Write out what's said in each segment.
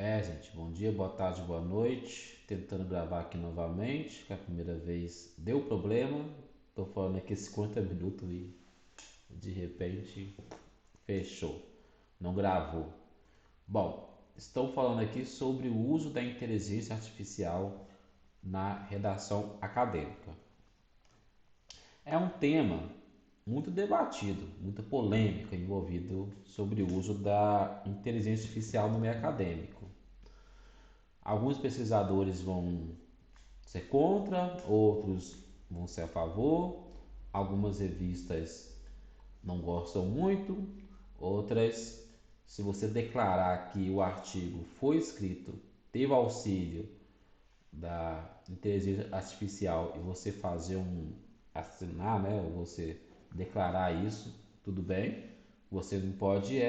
Gente, bom dia, boa tarde, boa noite. Tentando gravar aqui novamente, que a primeira vez deu problema. Tô falando aqui 50 minutos e de repente fechou, não gravou. Bom, estou falando aqui sobre o uso da inteligência artificial na redação acadêmica. É um tema muito debatido, muita polêmica envolvido sobre o uso da inteligência artificial no meio acadêmico. Alguns pesquisadores vão ser contra, outros vão ser a favor. Algumas revistas não gostam muito, outras, se você declarar que o artigo foi escrito, teve auxílio da inteligência artificial e você fazer assinar, né, ou você declarar isso, tudo bem. Você não pode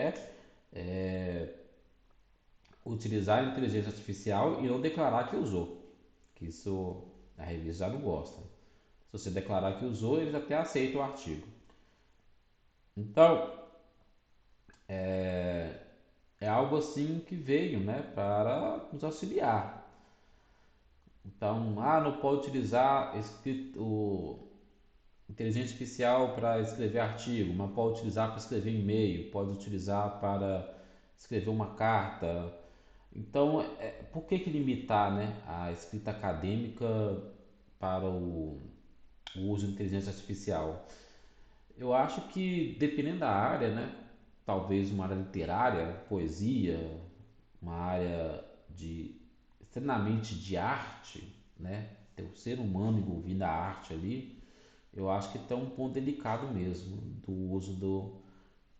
utilizar a inteligência artificial e não declarar que usou, que isso a revista já não gosta. Se você declarar que usou, eles até aceitam o artigo. Então, é algo assim que veio, né, para nos auxiliar. Então, não pode utilizar inteligência artificial para escrever artigo, mas pode utilizar para escrever e-mail, pode utilizar para escrever uma carta. Então, por que limitar, né, a escrita acadêmica para o uso de inteligência artificial? Eu acho que dependendo da área, né? Talvez uma área literária, poesia, uma área de extremamente de arte, né? Ter o ser humano envolvido na arte ali, eu acho que está um ponto delicado mesmo do uso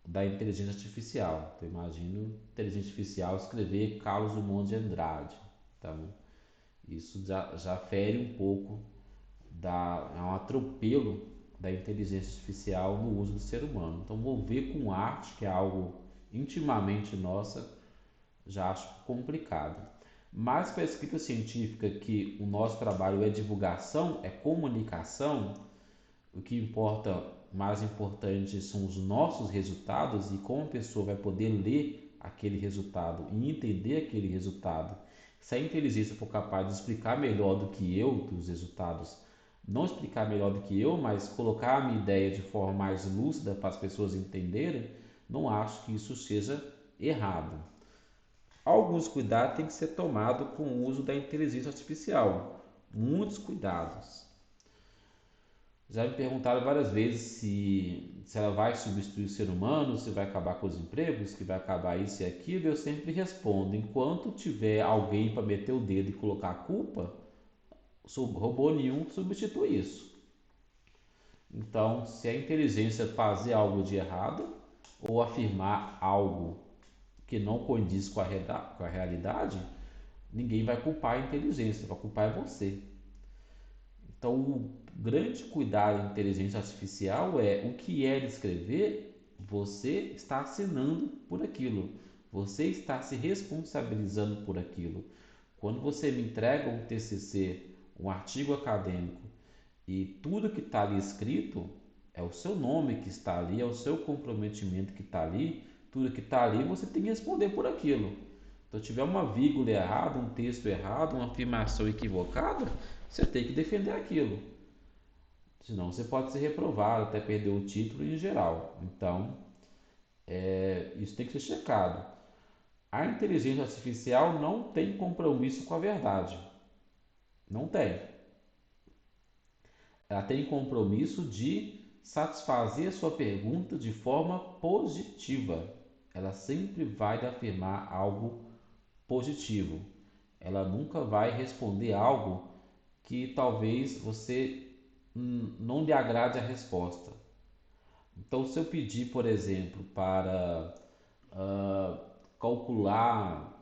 da inteligência artificial. Eu imagino inteligência artificial escrever Carlos Drummond de Andrade. Então, isso já fere um pouco é um atropelo da inteligência artificial no uso do ser humano. Então, envolver com arte, que é algo intimamente nossa, já acho complicado. Mas para a escrita científica, que o nosso trabalho é divulgação, é comunicação, o que importa, mais importante, são os nossos resultados e como a pessoa vai poder ler aquele resultado e entender aquele resultado. Se a inteligência for capaz de explicar melhor do que eu os resultados, não explicar melhor do que eu, mas colocar a minha ideia de forma mais lúcida para as pessoas entenderem, não acho que isso seja errado. Alguns cuidados têm que ser tomados com o uso da inteligência artificial. Muitos cuidados. Já me perguntaram várias vezes se ela vai substituir o ser humano, se vai acabar com os empregos, que vai acabar isso e aquilo. Eu sempre respondo: enquanto tiver alguém para meter o dedo e colocar a culpa, robô nenhum substitui isso. Então, se a inteligência fazer algo de errado ou afirmar algo que não condiz com a realidade, ninguém vai culpar a inteligência, vai culpar é você. Então, o grande cuidado da inteligência artificial é o que é escrever, você está assinando por aquilo, você está se responsabilizando por aquilo. Quando você me entrega um TCC, um artigo acadêmico, e tudo que está ali escrito é o seu nome que está ali, é o seu comprometimento que está ali, tudo que está ali você tem que responder por aquilo. Então, tiver uma vírgula errada, um texto errado, uma afirmação equivocada, você tem que defender aquilo. Senão você pode ser reprovado, até perder o título em geral. Então, isso tem que ser checado. A inteligência artificial não tem compromisso com a verdade. Não tem. Ela tem compromisso de satisfazer a sua pergunta de forma positiva. Ela sempre vai afirmar algo positivo. Ela nunca vai responder algo que talvez você não lhe agrade a resposta. Então, se eu pedir, por exemplo, para ah, calcular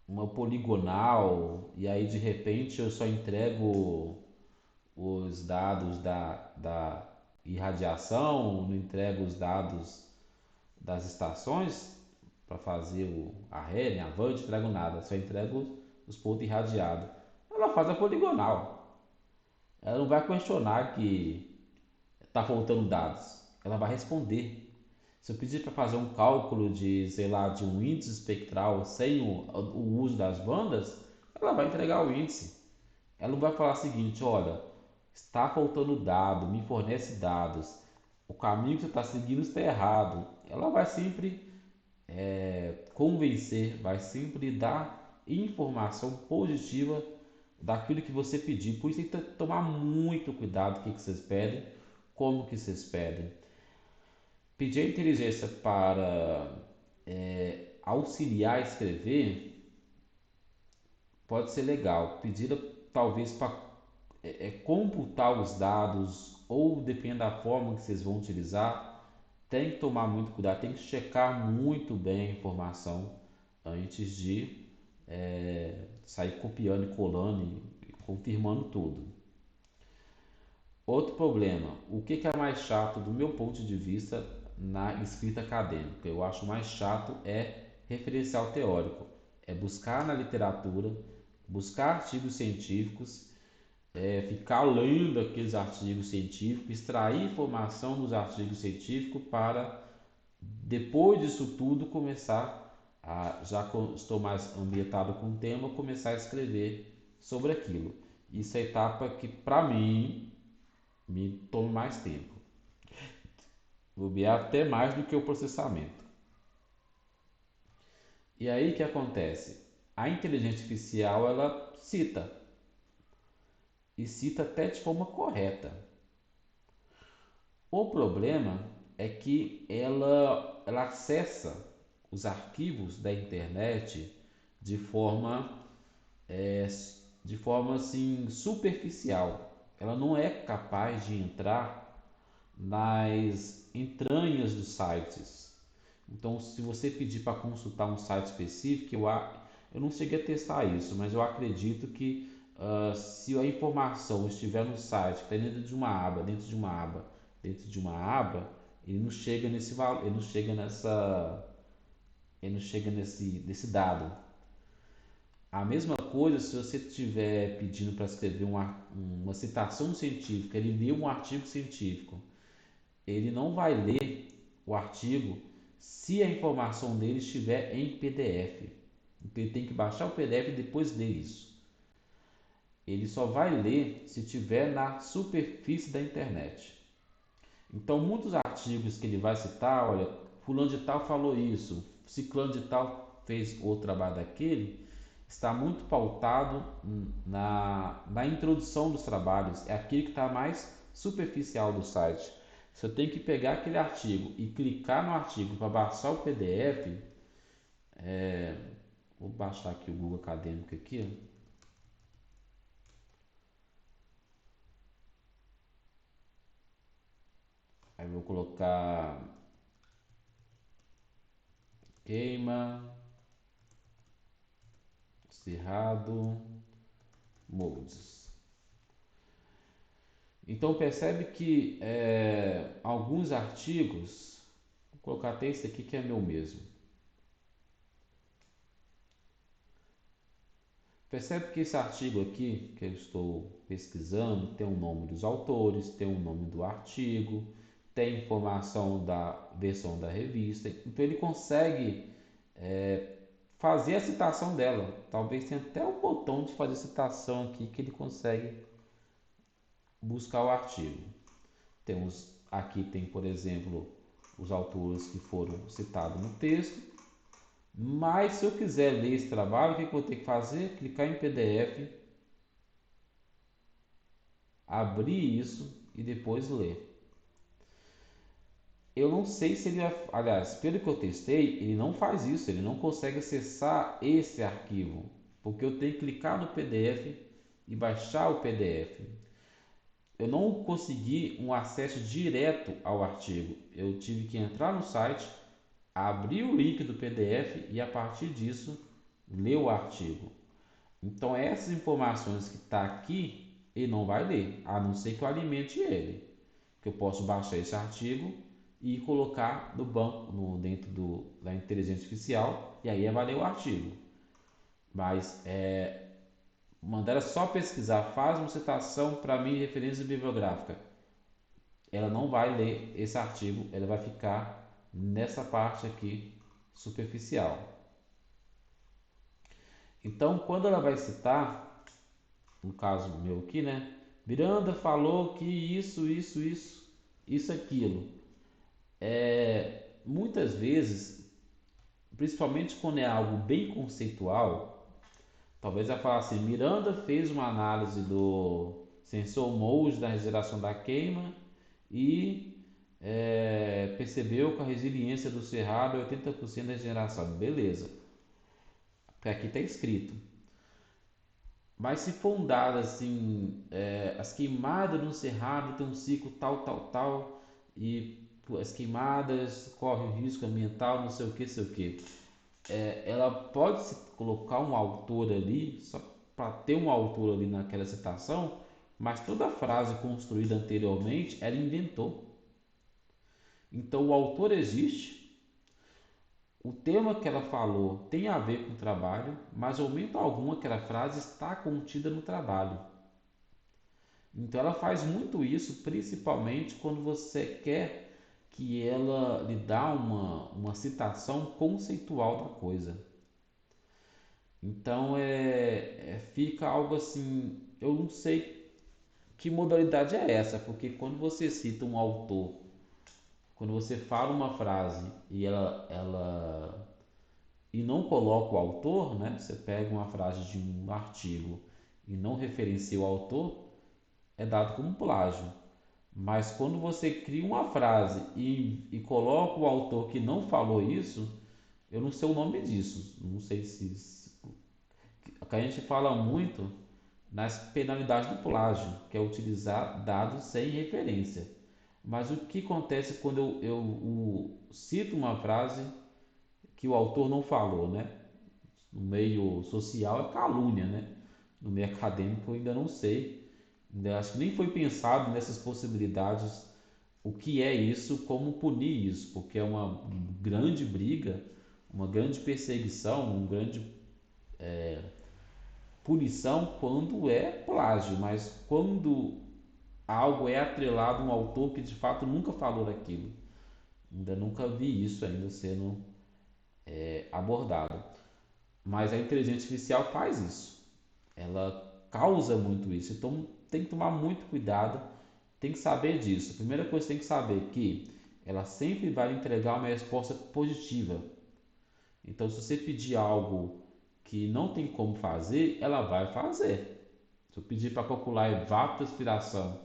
uma poligonal e aí de repente eu só entrego os dados da irradiação, não entrego os dados das estações para fazer a ré, nem a van, não entrego nada, só entrego os pontos irradiados. Ela faz a poligonal. Ela não vai questionar que está faltando dados. Ela vai responder. Se eu pedir para fazer um cálculo de, sei lá, de um índice espectral sem o uso das bandas, ela vai entregar o índice. Ela não vai falar o seguinte: olha, está faltando dado, me fornece dados, o caminho que você está seguindo está errado. Ela vai sempre convencer, vai sempre dar informação positiva daquilo que você pedir. Por isso tem que tomar muito cuidado com o que vocês pedem, como que vocês pedem. Pedir a inteligência para auxiliar a escrever pode ser legal. Pedir talvez para computar os dados ou dependendo da forma que vocês vão utilizar, tem que tomar muito cuidado, tem que checar muito bem a informação antes de sair copiando e colando e confirmando tudo. Outro problema, o que é mais chato do meu ponto de vista na escrita acadêmica? Eu acho mais chato referencial teórico, é buscar na literatura, buscar artigos científicos, ficar lendo aqueles artigos científicos, extrair informação dos artigos científicos para depois disso tudo começar já estou mais ambientado com o tema, começar a escrever sobre aquilo. Isso é a etapa que para mim me toma mais tempo. Vou até mais do que o processamento. E aí o que acontece? A inteligência artificial ela cita e cita até de forma correta. O problema é que ela acessa os arquivos da internet de forma, é, de forma assim superficial. Ela não é capaz de entrar nas entranhas dos sites. Então, se você pedir para consultar um site específico, eu não cheguei a testar isso, mas eu acredito que se a informação estiver no site, que está dentro de uma aba, dentro de uma aba, ele não chega nesse valor, ele não chega nesse dado. A mesma coisa se você estiver pedindo para escrever uma citação científica, ele lê um artigo científico, ele não vai ler o artigo se a informação dele estiver em PDF. Então ele tem que baixar o PDF e depois ler isso. Ele só vai ler se estiver na superfície da internet. Então muitos artigos que ele vai citar, olha, fulano de tal falou isso, ciclano de tal fez o trabalho daquele, está muito pautado na introdução dos trabalhos, é aquele que está mais superficial do site. Se eu tenho que pegar aquele artigo e clicar no artigo para baixar o PDF, vou baixar aqui o Google Acadêmico aqui, aí vou colocar queima, cerrado, moldes. Então percebe que alguns artigos, vou colocar até esse aqui que é meu mesmo. Percebe que esse artigo aqui que eu estou pesquisando tem o nome dos autores, tem o nome do artigo, tem informação da versão da revista, então ele consegue fazer a citação dela. Talvez tenha até um botão de fazer citação aqui que ele consegue buscar o artigo. Aqui tem, por exemplo, os autores que foram citados no texto. Mas se eu quiser ler esse trabalho, o que eu vou ter que fazer? Clicar em PDF, abrir isso e depois ler. Eu não sei se ele, aliás, pelo que eu testei, ele não faz isso, ele não consegue acessar esse arquivo, porque eu tenho que clicar no PDF e baixar o PDF. Eu não consegui um acesso direto ao artigo. Eu tive que entrar no site, abrir o link do PDF e a partir disso ler o artigo. Então essas informações que está aqui ele não vai ler, a não ser que eu alimente ele. Que eu posso baixar esse artigo e colocar no banco, dentro da inteligência artificial e aí vai ler o artigo. Mas mandar só pesquisar, faz uma citação para mim de referência bibliográfica. Ela não vai ler esse artigo, ela vai ficar nessa parte aqui superficial. Então, quando ela vai citar, no caso meu aqui, né? Miranda falou que isso, aquilo. Muitas vezes, principalmente quando é algo bem conceitual, talvez ela fale assim: Miranda fez uma análise do sensor Mohs da regeneração da queima e percebeu que a resiliência do cerrado é 80% da regeneração. Beleza, porque aqui está escrito. Mas se for um dado assim, as queimadas no cerrado tem um ciclo tal, tal, tal, e as queimadas correm risco ambiental, não sei o que, não sei o que. Ela pode se colocar um autor ali, só para ter um autor ali naquela citação, mas toda a frase construída anteriormente ela inventou. Então o autor existe, o tema que ela falou tem a ver com o trabalho, mas ao momento algum aquela frase está contida no trabalho. Então ela faz muito isso, principalmente quando você quer que ela lhe dá uma citação conceitual da coisa. Então fica algo assim, eu não sei que modalidade é essa, porque quando você cita um autor, quando você fala uma frase e não coloca o autor, né? Você pega uma frase de um artigo e não referencia o autor, é dado como plágio. Mas quando você cria uma frase e coloca o autor que não falou isso, eu não sei o nome disso. Não sei se a gente fala muito nas penalidades do plágio, que é utilizar dados sem referência. Mas o que acontece quando eu cito uma frase que o autor não falou, né? No meio social é calúnia, né? No meio acadêmico eu ainda não sei. Ainda acho que nem foi pensado nessas possibilidades o que é isso, como punir isso, porque é uma grande briga, uma grande perseguição, uma grande punição quando é plágio, mas quando algo é atrelado a um autor que de fato nunca falou daquilo. Ainda nunca vi isso ainda sendo abordado. Mas a inteligência artificial faz isso. Ela causa muito isso. Então tem que tomar muito cuidado, tem que saber disso. A primeira coisa que tem que saber é que ela sempre vai entregar uma resposta positiva. Então, se você pedir algo que não tem como fazer, ela vai fazer. Se eu pedir para calcular evapotranspiração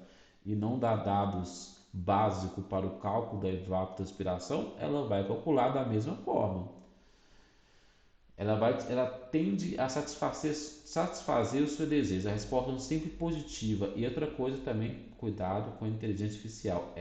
e não dar dados básicos para o cálculo da evapotranspiração, ela vai calcular da mesma forma. Ela tende a satisfazer o seu desejo. A resposta é sempre positiva. E outra coisa também, cuidado com a inteligência artificial.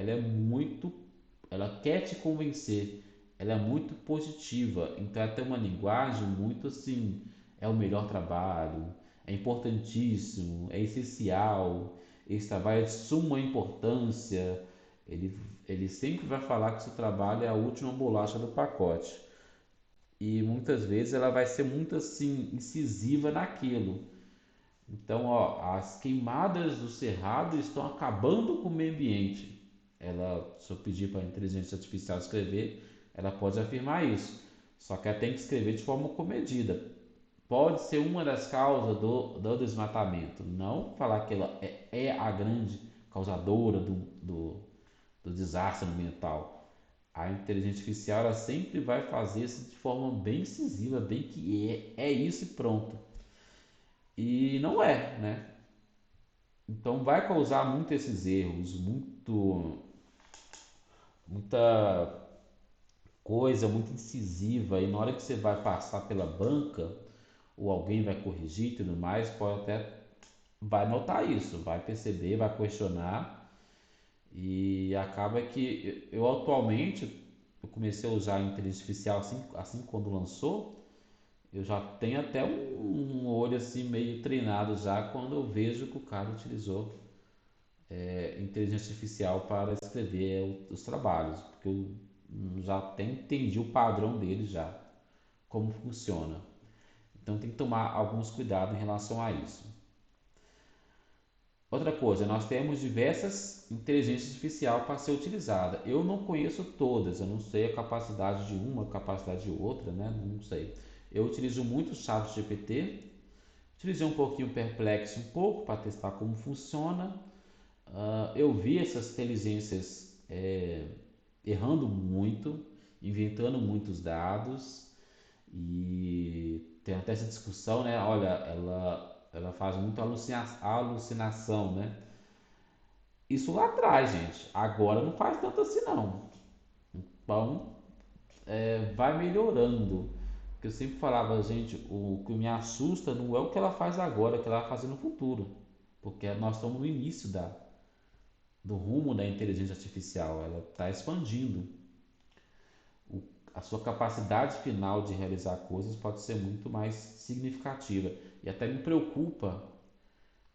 Ela quer te convencer. Ela é muito positiva. Então ela tem uma linguagem muito assim, é o melhor trabalho, é importantíssimo, é essencial, esse trabalho é de suma importância. Ele, ele sempre vai falar que seu trabalho é a última bolacha do pacote e muitas vezes ela vai ser muito assim incisiva naquilo. Então, ó, as queimadas do cerrado estão acabando com o meio ambiente. Se eu pedir para a inteligência artificial escrever, ela pode afirmar isso. Só que ela tem que escrever de forma comedida. Pode ser uma das causas do desmatamento. Não falar que ela é a grande causadora do desastre ambiental. A inteligência artificial ela sempre vai fazer isso de forma bem incisiva, bem que é isso e pronto. E não é, né? Então vai causar muito esses erros, muita coisa muito incisiva, e na hora que você vai passar pela banca, ou alguém vai corrigir e tudo mais, pode até vai notar isso, vai perceber, vai questionar, e acaba que eu atualmente eu comecei a usar a inteligência artificial assim quando lançou, eu já tenho até um olho assim meio treinado já quando eu vejo que o cara utilizou inteligência artificial para escrever os trabalhos, porque eu já até entendi o padrão dele já, como funciona. Então tem que tomar alguns cuidados em relação a isso. Outra coisa, nós temos diversas inteligências artificiais para ser utilizada. Eu não conheço todas, eu não sei a capacidade de uma, a capacidade de outra, né? Não sei. Eu utilizo muito o chat GPT, utilizei um pouquinho o Perplex um pouco para testar como funciona. Eu vi essas inteligências errando muito, inventando muitos dados e tem até essa discussão, né? Olha, ela faz muita alucinação, né? Isso lá atrás, gente. Agora não faz tanto assim, não. Então, vai melhorando. Porque eu sempre falava, gente, o que me assusta não é o que ela faz agora, é o que ela vai fazer no futuro. Porque nós estamos no início do rumo da inteligência artificial. Ela está expandindo. O- a sua capacidade final de realizar coisas pode ser muito mais significativa. E até me preocupa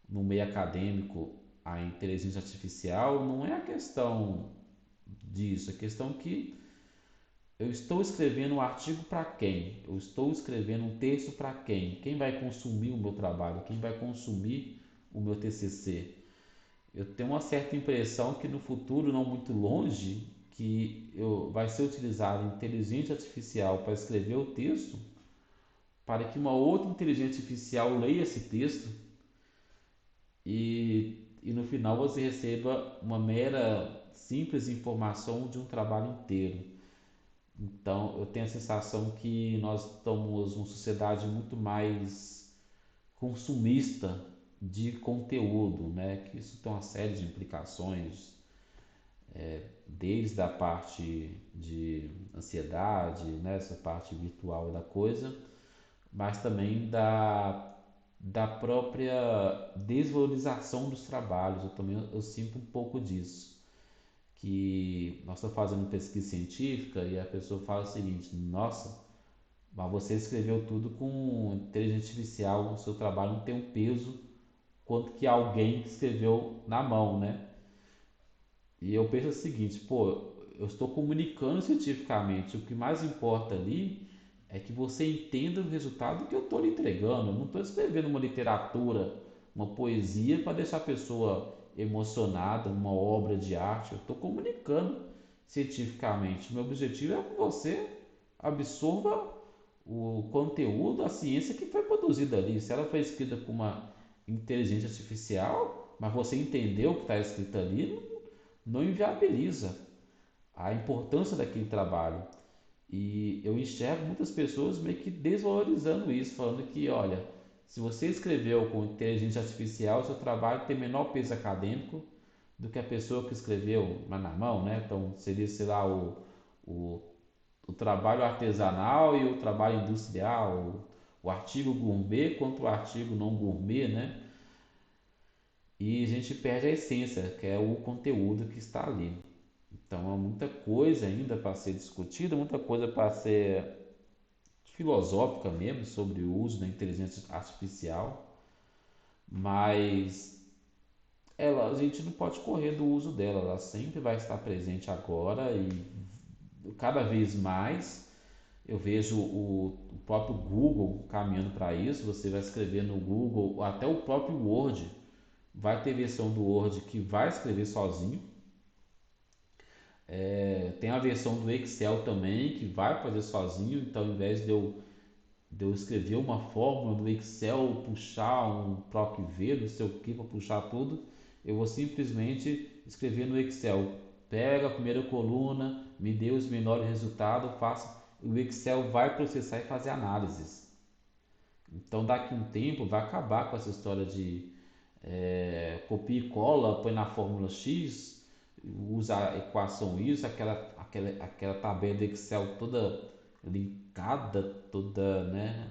no meio acadêmico a inteligência artificial. Não é a questão disso, é a questão que eu estou escrevendo um artigo para quem? Eu estou escrevendo um texto para quem? Quem vai consumir o meu trabalho? Quem vai consumir o meu TCC? Eu tenho uma certa impressão que no futuro não muito longe vai ser utilizada inteligência artificial para escrever o texto, para que uma outra inteligência artificial leia esse texto e no final você receba uma mera simples informação de um trabalho inteiro. Então eu tenho a sensação que nós estamos numa sociedade muito mais consumista de conteúdo, né? Que isso tem uma série de implicações, desde a parte de ansiedade, né? Essa parte virtual da coisa, mas também da própria desvalorização dos trabalhos. Eu sinto um pouco disso, que nós estamos fazendo pesquisa científica e a pessoa fala o seguinte: nossa, mas você escreveu tudo com inteligência artificial, o seu trabalho não tem um peso quanto que alguém que escreveu na mão, né? E eu penso o seguinte, pô, eu estou comunicando cientificamente, o que mais importa ali é que você entenda o resultado que eu estou lhe entregando. Eu não estou escrevendo uma literatura, uma poesia para deixar a pessoa emocionada, uma obra de arte. Eu estou comunicando cientificamente. Meu objetivo é que você absorva o conteúdo, a ciência que foi produzida ali. Se ela foi escrita por uma inteligência artificial, mas você entendeu o que está escrito ali, não inviabiliza a importância daquele trabalho. E eu enxergo muitas pessoas meio que desvalorizando isso, falando que, olha, se você escreveu com inteligência artificial, seu trabalho tem menor peso acadêmico do que a pessoa que escreveu na mão, né? Então seria, sei lá, o, o trabalho artesanal e o trabalho industrial, o artigo gourmet contra o artigo não gourmet, né? E a gente perde a essência, que é o conteúdo que está ali. Então há muita coisa ainda para ser discutida, muita coisa para ser filosófica mesmo sobre o uso da inteligência artificial, mas a gente não pode correr do uso dela, ela sempre vai estar presente agora e cada vez mais eu vejo o próprio Google caminhando para isso. Você vai escrever no Google, até o próprio Word vai ter versão do Word que vai escrever sozinho. Tem a versão do Excel também que vai fazer sozinho, então ao invés de eu escrever uma fórmula do Excel, puxar um PROC V, não sei o que, para puxar tudo, eu vou simplesmente escrever no Excel. Pega a primeira coluna, me dê os menores resultados, faça. O Excel vai processar e fazer análises. Então daqui a um tempo vai acabar com essa história de copia e cola, põe na fórmula X, usa a equação isso, aquela tabela do Excel toda linkada, toda, né,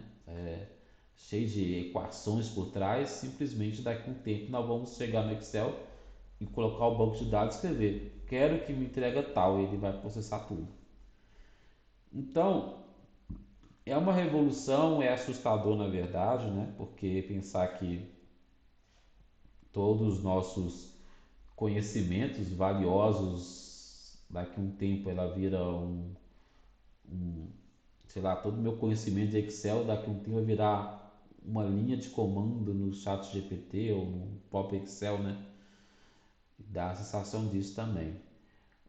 cheia de equações por trás. Simplesmente daqui a um tempo nós vamos chegar no Excel e colocar o banco de dados e escrever: quero que me entrega tal, e ele vai processar tudo. Então, é uma revolução, é assustador na verdade, né? Porque pensar que todos os nossos conhecimentos valiosos, daqui a um tempo ela vira sei lá, todo o meu conhecimento de Excel daqui a um tempo vai virar uma linha de comando no chat GPT ou no próprio Excel, né? Dá a sensação disso também.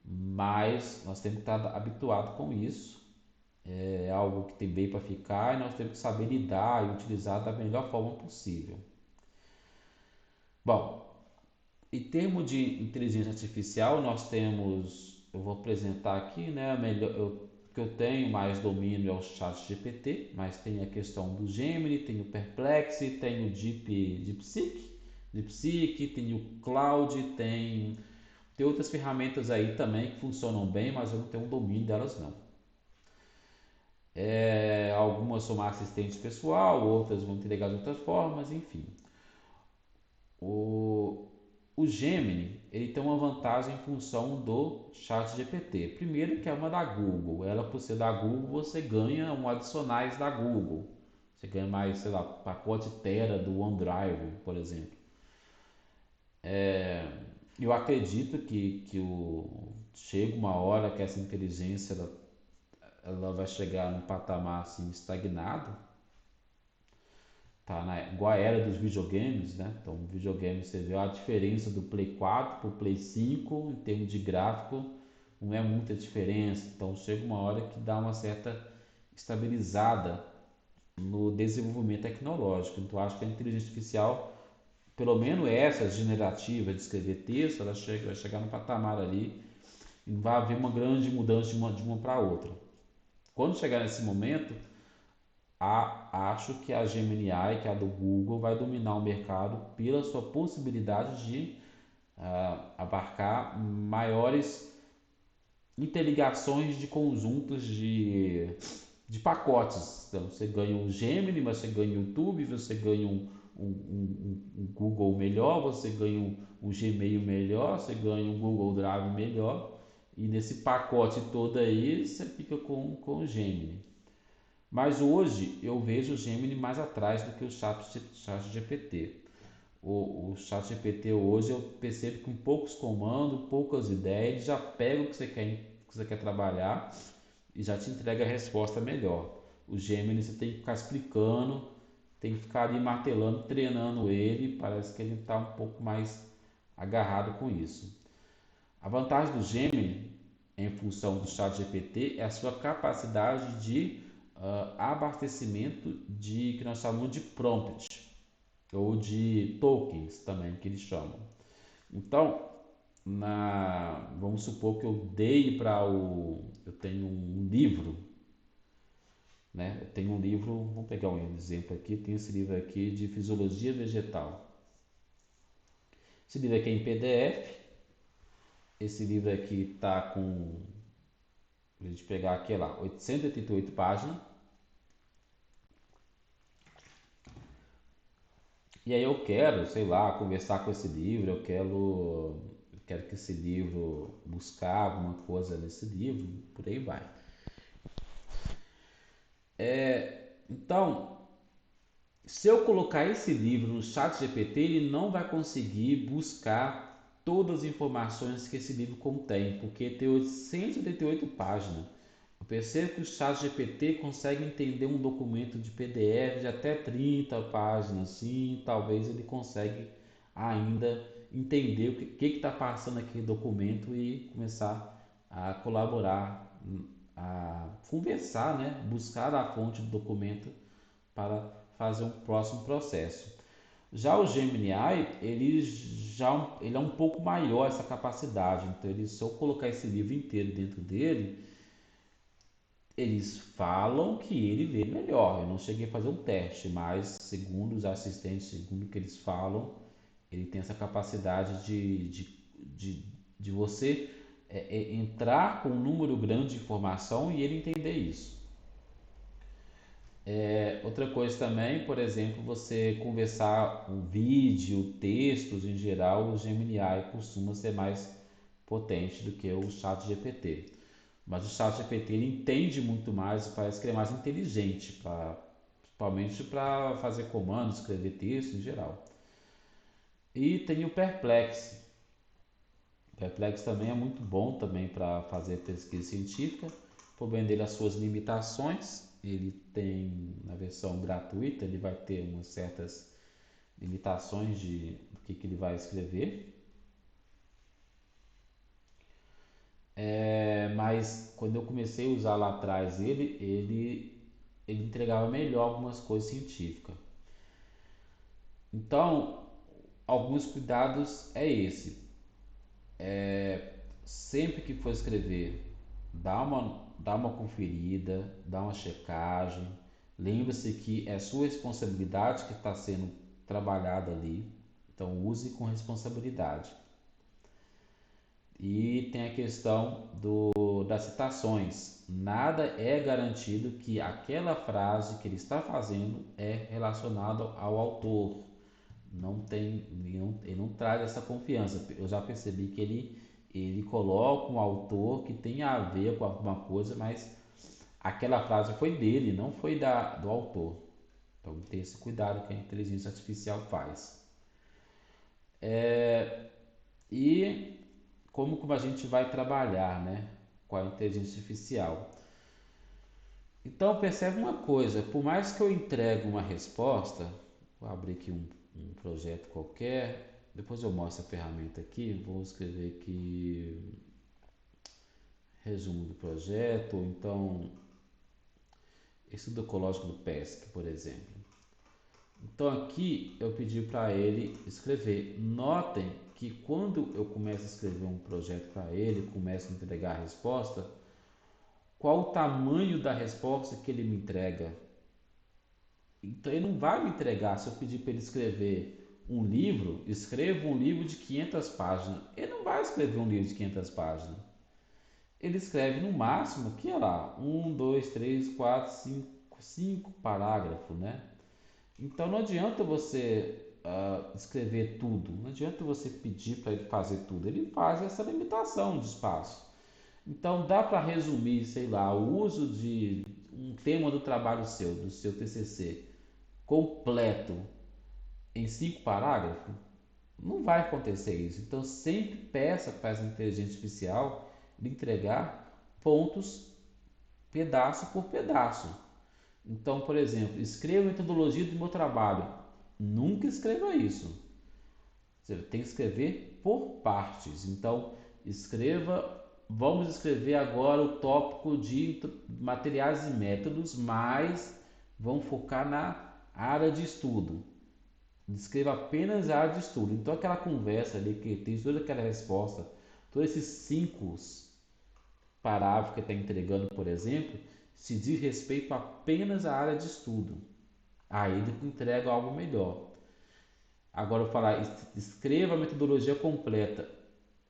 Mas nós temos que estar habituado com isso. É algo que tem bem para ficar e nós temos que saber lidar e utilizar da melhor forma possível. Bom, em termos de inteligência artificial, nós temos, eu vou apresentar aqui, né, que eu tenho mais domínio é o chat GPT, mas tem a questão do Gemini, tem o Perplexity, tem o DeepSeek, tem o Claude, tem outras ferramentas aí também que funcionam bem, mas eu não tenho um domínio delas não. Algumas são mais assistente pessoal, outras vão entregar de outras formas, enfim. O, o Gemini, ele tem uma vantagem em função do chat GPT. Primeiro que é uma da Google. Ela, por ser da Google, você ganha um adicionais da Google. Você ganha mais, sei lá, pacote Tera do OneDrive, por exemplo. Eu acredito chega uma hora que essa inteligência ela vai chegar num patamar assim, estagnado. Tá igual a era dos videogames, né? Então, o videogame, você vê a diferença do Play 4 para o Play 5 em termos de gráfico, não é muita diferença. Então, chega uma hora que dá uma certa estabilizada no desenvolvimento tecnológico. Então, acho que a inteligência artificial, pelo menos essa generativa de escrever texto, vai chegar no patamar ali e não vai haver uma grande mudança de uma para outra. Quando chegar nesse momento, acho que a Gemini, que é a do Google, vai dominar o mercado pela sua possibilidade de abarcar maiores interligações de conjuntos de pacotes. Então, você ganha um Gemini, mas você ganha o YouTube, você ganha um Google melhor, você ganha um Gmail melhor, você ganha um Google Drive melhor. E nesse pacote todo aí, você fica com o Gemini. Mas hoje eu vejo o Gemini mais atrás do que o Chat GPT. O Chat GPT hoje eu percebo que com poucos comandos, poucas ideias, ele já pega o que você quer trabalhar e já te entrega a resposta melhor. O Gemini você tem que ficar explicando, tem que ficar ali martelando, treinando ele, parece que ele está um pouco mais agarrado com isso. A vantagem do Gemini, em função do Chat GPT, é a sua capacidade de abastecimento de que nós chamamos de prompt ou de tokens também que eles chamam. Então, vamos supor que eu dei eu tenho um livro, né? Eu tenho um livro, vamos pegar um exemplo aqui, tem esse livro aqui de fisiologia vegetal. Esse livro aqui é em PDF. Esse livro aqui está com, a gente pegar aqui lá, 888 páginas. E aí eu quero, sei lá, conversar com esse livro, eu quero que esse livro buscar alguma coisa nesse livro, por aí vai. Então, se eu colocar esse livro no chat GPT, ele não vai conseguir buscar todas as informações que esse livro contém, porque tem 188 páginas. Eu percebo que o chat GPT consegue entender um documento de PDF de até 30 páginas, sim, talvez ele consegue ainda entender o que está passando aquele documento e começar a colaborar, a conversar, né? Buscar a fonte do documento para fazer um próximo processo. Já o Gemini, ele é um pouco maior essa capacidade, então se eu colocar esse livro inteiro dentro dele, eles falam que ele vê melhor. Eu não cheguei a fazer um teste, mas segundo os assistentes, segundo o que eles falam, ele tem essa capacidade de você entrar com um número grande de informação e ele entender isso. Outra coisa também, por exemplo, você conversar um vídeo, textos em geral, o Gemini costuma ser mais potente do que o Chat GPT. Mas o Chat GPT ele entende muito mais, parece que ele é mais inteligente, principalmente para fazer comandos, escrever texto em geral. E tem o Perplex. O Perplex também é muito bom também para fazer pesquisa científica, por bem dele as suas limitações ele tem, na versão gratuita, ele vai ter umas certas limitações do que ele vai escrever. Mas quando eu comecei a usar lá atrás ele entregava melhor algumas coisas científicas. Então, alguns cuidados é esse. Sempre que for escrever, dá uma conferida, dá uma checagem. Lembre-se que é sua responsabilidade que está sendo trabalhada ali. Então use com responsabilidade. E tem a questão das citações. Nada é garantido que aquela frase que ele está fazendo é relacionada ao autor. Não tem, ele não traz essa confiança. Eu já percebi que ele coloca um autor que tem a ver com alguma coisa, mas aquela frase foi dele, não foi do autor. Então tem esse cuidado que a inteligência artificial faz. E como a gente vai trabalhar, né, com a inteligência artificial? Então percebe uma coisa, por mais que eu entregue uma resposta, vou abrir aqui um projeto qualquer, depois eu mostro a ferramenta aqui, vou escrever aqui resumo do projeto, ou então estudo ecológico do PESC, por exemplo. Então aqui eu pedi para ele escrever. Notem que quando eu começo a escrever um projeto para ele, começo a entregar a resposta, qual o tamanho da resposta que ele me entrega? Então ele não vai me entregar se eu pedir para ele escrever um livro, escreva um livro de 500 páginas. Ele não vai escrever um livro de 500 páginas. Ele escreve no máximo, que é lá, um, dois, três, quatro, cinco parágrafos, né? Então não adianta você escrever tudo, não adianta você pedir para ele fazer tudo. Ele faz essa limitação de espaço. Então dá para resumir, sei lá, o uso de um tema do trabalho seu, do seu TCC, completo em 5 parágrafos? Não vai acontecer isso. Então sempre peça para essa inteligência artificial lhe entregar pontos, pedaço por pedaço. Então, por exemplo, escreva a metodologia do meu trabalho. Nunca escreva isso. Você tem que escrever por partes. Então, vamos escrever agora o tópico de materiais e métodos, mas vamos focar na área de estudo. Descreva apenas a área de estudo. Então, aquela conversa ali que tem toda aquela resposta, todos esses 5 parágrafos que está entregando, por exemplo, se diz respeito apenas à área de estudo. Aí ele entrega algo melhor. Agora eu falar, escreva a metodologia completa.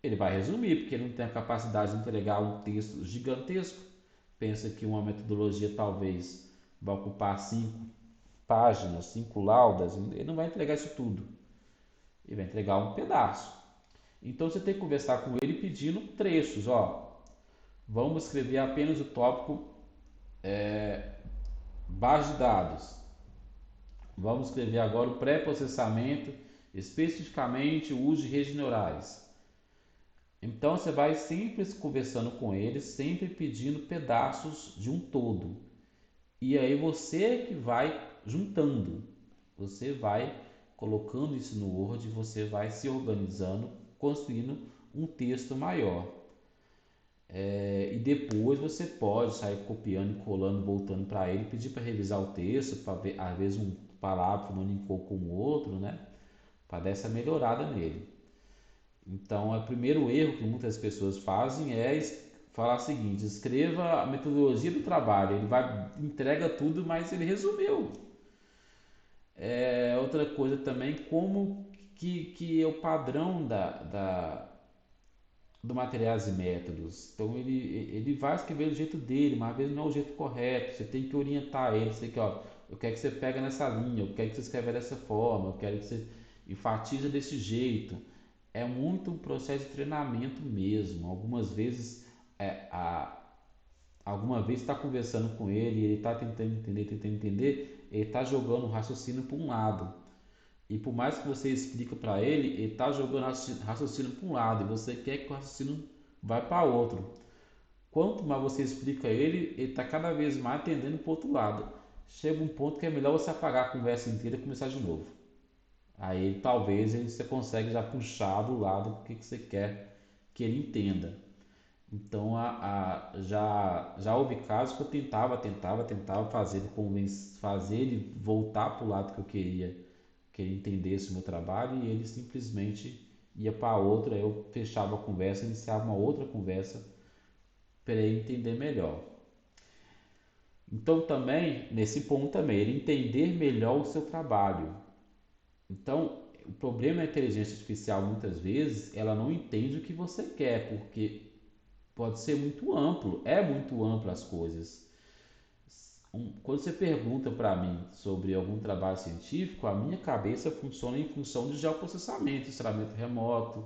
Ele vai resumir, porque ele não tem a capacidade de entregar um texto gigantesco. Pensa que uma metodologia talvez vai ocupar 5 páginas, 5 laudas. Ele não vai entregar isso tudo. Ele vai entregar um pedaço. Então você tem que conversar com ele pedindo trechos. Ó, vamos escrever apenas o tópico base de dados. Vamos escrever agora o pré-processamento, especificamente o uso de redes neurais. Então você vai sempre conversando com ele, sempre pedindo pedaços de um todo. E aí você que vai juntando, você vai colocando isso no Word, você vai se organizando, construindo um texto maior. E depois você pode sair copiando e colando, voltando para ele, pedir para revisar o texto, para ver, às vezes um parágrafo não linkou com o outro, né? Para dar essa melhorada nele. Então, o primeiro erro que muitas pessoas fazem é falar o seguinte: escreva a metodologia do trabalho. Ele vai entrega tudo, mas ele resumiu. Outra coisa também, como que é o padrão do materiais e métodos. Então ele vai escrever do jeito dele, mas às vezes não é o jeito correto. Você tem que orientar ele. Você que, ó, eu quero que você pegue nessa linha, eu quero que você escreva dessa forma, eu quero que você enfatize desse jeito. É muito um processo de treinamento mesmo. Alguma vez está conversando com ele, ele está tentando entender, ele está jogando o raciocínio para um lado. E por mais que você explique para ele está jogando raciocínio para um lado e você quer que o raciocínio vá para outro. Quanto mais você explica ele está cada vez mais tendendo para o outro lado. Chega um ponto que é melhor você apagar a conversa inteira e começar de novo. Aí talvez você consegue já puxar do lado que você quer que ele entenda. Então já houve casos que eu tentava fazer fazer ele voltar para o lado que eu queria que ele entendesse o meu trabalho e ele simplesmente ia para outra, eu fechava a conversa, iniciava uma outra conversa para ele entender melhor. Então também, nesse ponto também, ele entender melhor o seu trabalho. Então, o problema da inteligência artificial muitas vezes, ela não entende o que você quer, porque pode ser muito amplo, é muito amplo as coisas. Quando você pergunta para mim sobre algum trabalho científico, a minha cabeça funciona em função de geoprocessamento, rastreamento remoto.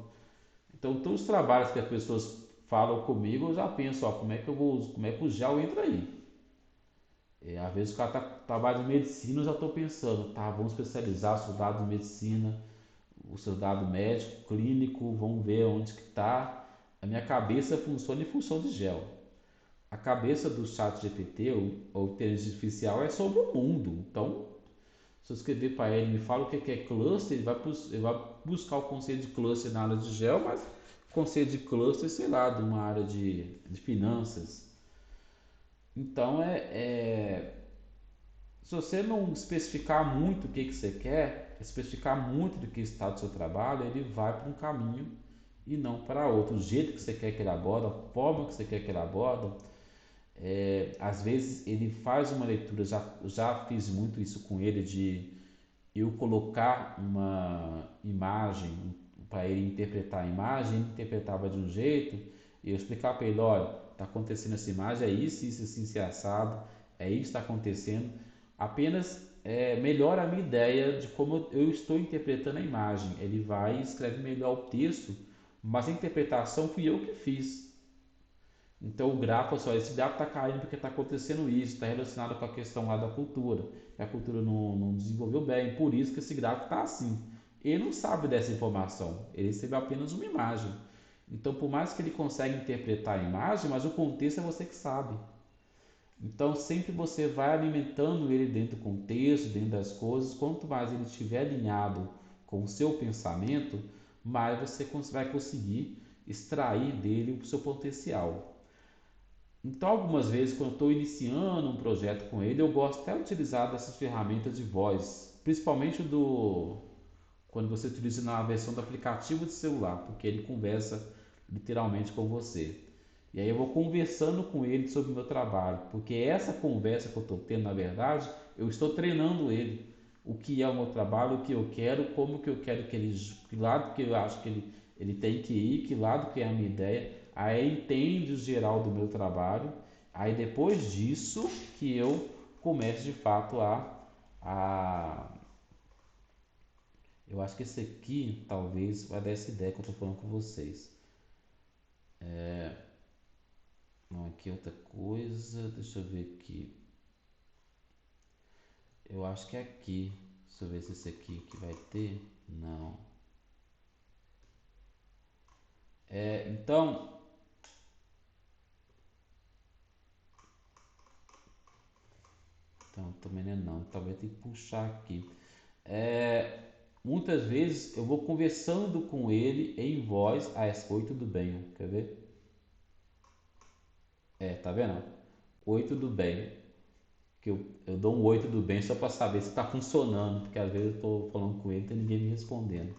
Então, todos os trabalhos que as pessoas falam comigo, eu já penso, ó, como é que eu vou, como é que o gel entra aí? Às vezes o cara trabalha em medicina, eu já estou pensando, tá, vamos especializar o soldado de medicina, o soldado médico, clínico, vamos ver onde que está. A minha cabeça funciona em função de gel. A cabeça do chat GPT, ou inteligência artificial, é sobre o mundo. Então, se eu escrever para ele, me fala o que é cluster, ele vai buscar o conceito de cluster na área de gel, mas o conceito de cluster, sei lá, de uma área de finanças. Então, se você não especificar muito o que você quer, especificar muito do que está do seu trabalho, ele vai para um caminho e não para outro. O jeito que você quer que ele aborde, a forma que você quer que ele aborde, às vezes ele faz uma leitura, já fiz muito isso com ele, de eu colocar uma imagem para ele interpretar a imagem, ele interpretava de um jeito, e eu explicar para ele, olha, está acontecendo essa imagem, é isso, assim, se assado, é isso que está acontecendo, apenas melhora a minha ideia de como eu estou interpretando a imagem. Ele vai e escreve melhor o texto, mas a interpretação fui eu que fiz. Então o gráfico, só esse gráfico está caindo porque está acontecendo isso, está relacionado com a questão lá da cultura. A cultura não desenvolveu bem, por isso que esse gráfico está assim. Ele não sabe dessa informação, ele recebe apenas uma imagem. Então, por mais que ele consiga interpretar a imagem, mas o contexto é você que sabe. Então, sempre você vai alimentando ele dentro do contexto, dentro das coisas. Quanto mais ele estiver alinhado com o seu pensamento, mais você vai conseguir extrair dele o seu potencial. Então, algumas vezes, quando eu estou iniciando um projeto com ele, eu gosto até de utilizar dessas ferramentas de voz, principalmente quando você utiliza na versão do aplicativo de celular, porque ele conversa literalmente com você. E aí eu vou conversando com ele sobre o meu trabalho, porque essa conversa que eu estou tendo, na verdade, eu estou treinando ele. O que é o meu trabalho, o que eu quero, como que eu quero que ele, que lado que eu acho que ele tem que ir, que lado que é a minha ideia. Aí ele entende o geral do meu trabalho. Aí depois disso que eu começo de fato a eu acho que esse aqui talvez vai dar essa ideia que eu estou falando com vocês. Não, aqui é outra coisa. Deixa eu ver aqui. Eu acho que é aqui. Deixa eu ver se esse aqui que vai ter. Não. Então, também não é não. Talvez tenha que puxar aqui. É, muitas vezes eu vou conversando com ele em voz. Ah, oi, tudo bem? Quer ver? Tá vendo? Oi, tudo bem? Que eu dou um oi, tudo bem, só para saber se está funcionando, porque às vezes eu estou falando com ele e não tem ninguém me respondendo.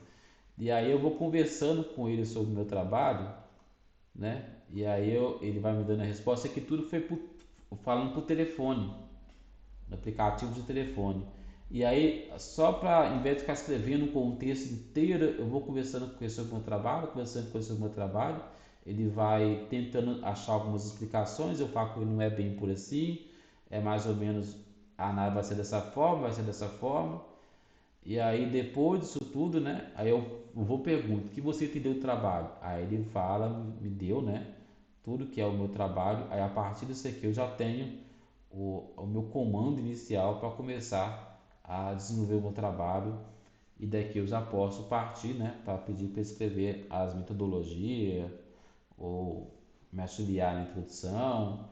E aí eu vou conversando com ele sobre o meu trabalho, né? E aí ele vai me dando a resposta, é que tudo foi falando por telefone, no aplicativo de telefone. E aí, só para, em vez de ficar escrevendo um contexto inteiro, eu vou conversando com ele sobre o meu trabalho, conversando com ele sobre o meu trabalho. Ele vai tentando achar algumas explicações, eu falo que não é bem por assim, é mais ou menos, a análise vai ser dessa forma, vai ser dessa forma. E aí depois disso tudo, né? Aí eu vou perguntar, o que você entendeu do trabalho? Aí ele fala, me deu, né? Tudo que é o meu trabalho. Aí a partir disso aqui eu já tenho o meu comando inicial para começar a desenvolver o meu trabalho. E daqui eu já posso partir, né? Para pedir para escrever as metodologias ou me auxiliar na introdução.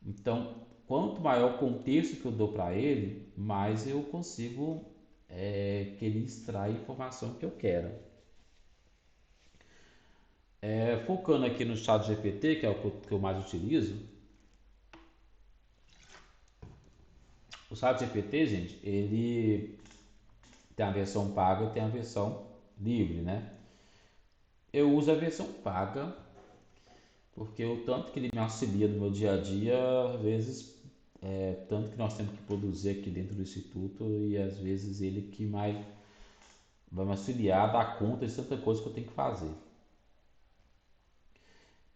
Então, quanto maior o contexto que eu dou para ele, mais eu consigo que ele extraia a informação que eu quero. Focando aqui no chat GPT, que é o que eu mais utilizo, o chat GPT, gente, ele tem a versão paga e tem a versão livre, né? Eu uso a versão paga porque o tanto que ele me auxilia no meu dia a dia, às vezes, tanto que nós temos que produzir aqui dentro do instituto e às vezes ele que vai me auxiliar a dar conta de tanta coisa que eu tenho que fazer.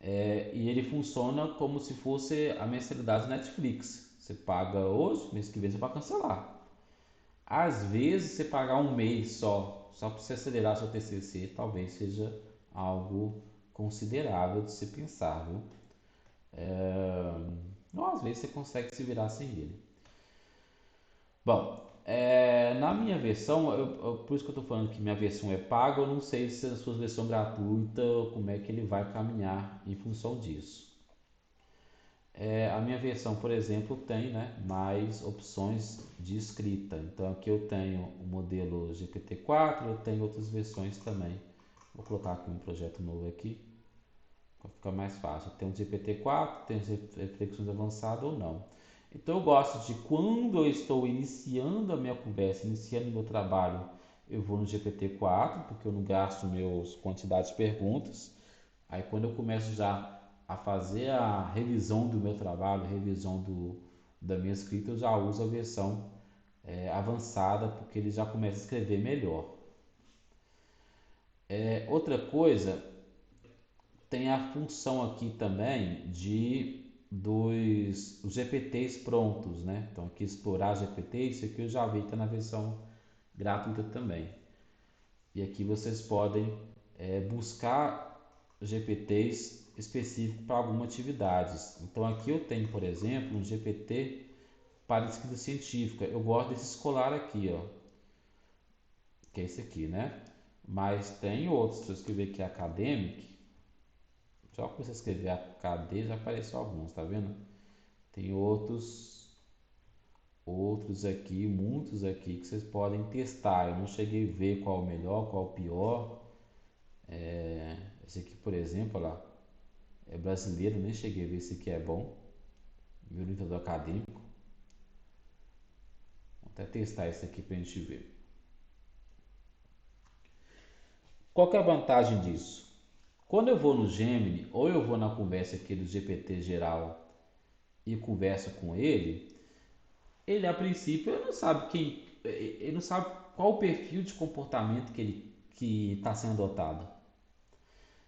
E ele funciona como se fosse a mensalidade Netflix. Você paga hoje, mês que vem você vai cancelar. Às vezes, você pagar um mês só para você acelerar seu TCC, talvez seja algo considerável de se pensar, viu? Ou às vezes você consegue se virar sem ele. Bom, na minha versão, por isso que eu estou falando que minha versão é paga, eu não sei se a sua versão gratuita, como é que ele vai caminhar em função disso. A minha versão, por exemplo, tem, né, mais opções de escrita. Então aqui eu tenho o modelo GPT-4, eu tenho outras versões também. Vou colocar aqui um projeto novo aqui para ficar mais fácil. Tem o GPT-4, tem as reflexões avançadas ou não. Então eu gosto de quando eu estou iniciando a minha conversa, iniciando o meu trabalho, eu vou no GPT-4, porque eu não gasto meus quantidades de perguntas. Aí quando eu começo já a fazer a revisão do meu trabalho, revisão da minha escrita, eu já uso a versão avançada, porque ele já começa a escrever melhor. Outra coisa, tem a função aqui também dos GPTs prontos, né? Então aqui explorar GPT, isso aqui eu já vi que está na versão gratuita também. E aqui vocês podem buscar GPTs específicos para algumas atividades. Então aqui eu tenho, por exemplo, um GPT para escrita científica. Eu gosto desse escolar aqui, ó, que é esse aqui, né? Mas tem outros. Se eu escrever aqui academic, só que você escrever AKD já apareceu alguns, tá vendo? Tem outros aqui, muitos aqui que vocês podem testar. Eu não cheguei a ver qual o melhor, qual o pior. Esse aqui, por exemplo, olha lá, é brasileiro, nem cheguei a ver se aqui é bom. Orientador acadêmico. Vou até testar esse aqui para a gente ver. Qual que é a vantagem disso? Quando eu vou no Gemini ou eu vou na conversa aqui do GPT geral e converso com ele a princípio ele não sabe ele não sabe qual o perfil de comportamento que está sendo adotado.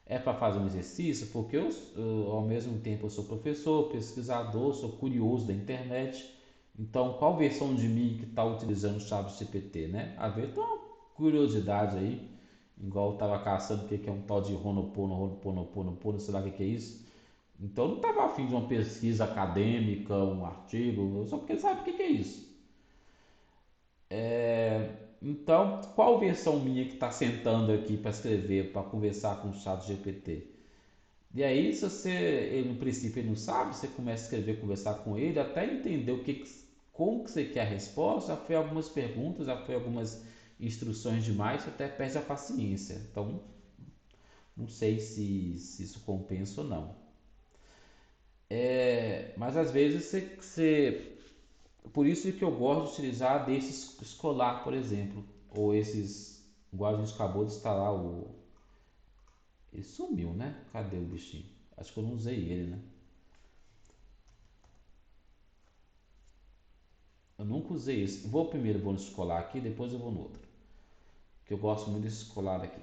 É para fazer um exercício, porque ao mesmo tempo eu sou professor, pesquisador, sou curioso da internet. Então, qual versão de mim que está utilizando o chat GPT, né? A ver, tem uma curiosidade aí, igual eu estava caçando o que é um tal de Ho'oponopono, sei lá o que é isso. Então, eu não estava afim de uma pesquisa acadêmica, um artigo, só porque ele sabe o que é isso. Então, qual versão minha que está sentando aqui para escrever, para conversar com o chat GPT? E aí, se você, ele no princípio ele não sabe, você começa a escrever, conversar com ele, até entender como que você quer a resposta, já foi algumas perguntas, já foi algumas instruções demais, você até perde a paciência. Então, não sei se isso compensa ou não. Mas às vezes por isso que eu gosto de utilizar desses escolar, por exemplo, ou esses, igual a gente acabou de instalar ele sumiu, né? Cadê o bichinho? Acho que eu não usei ele, né? Eu nunca usei esse. Vou no escolar aqui, depois eu vou no outro. Que eu gosto muito desse escolar aqui.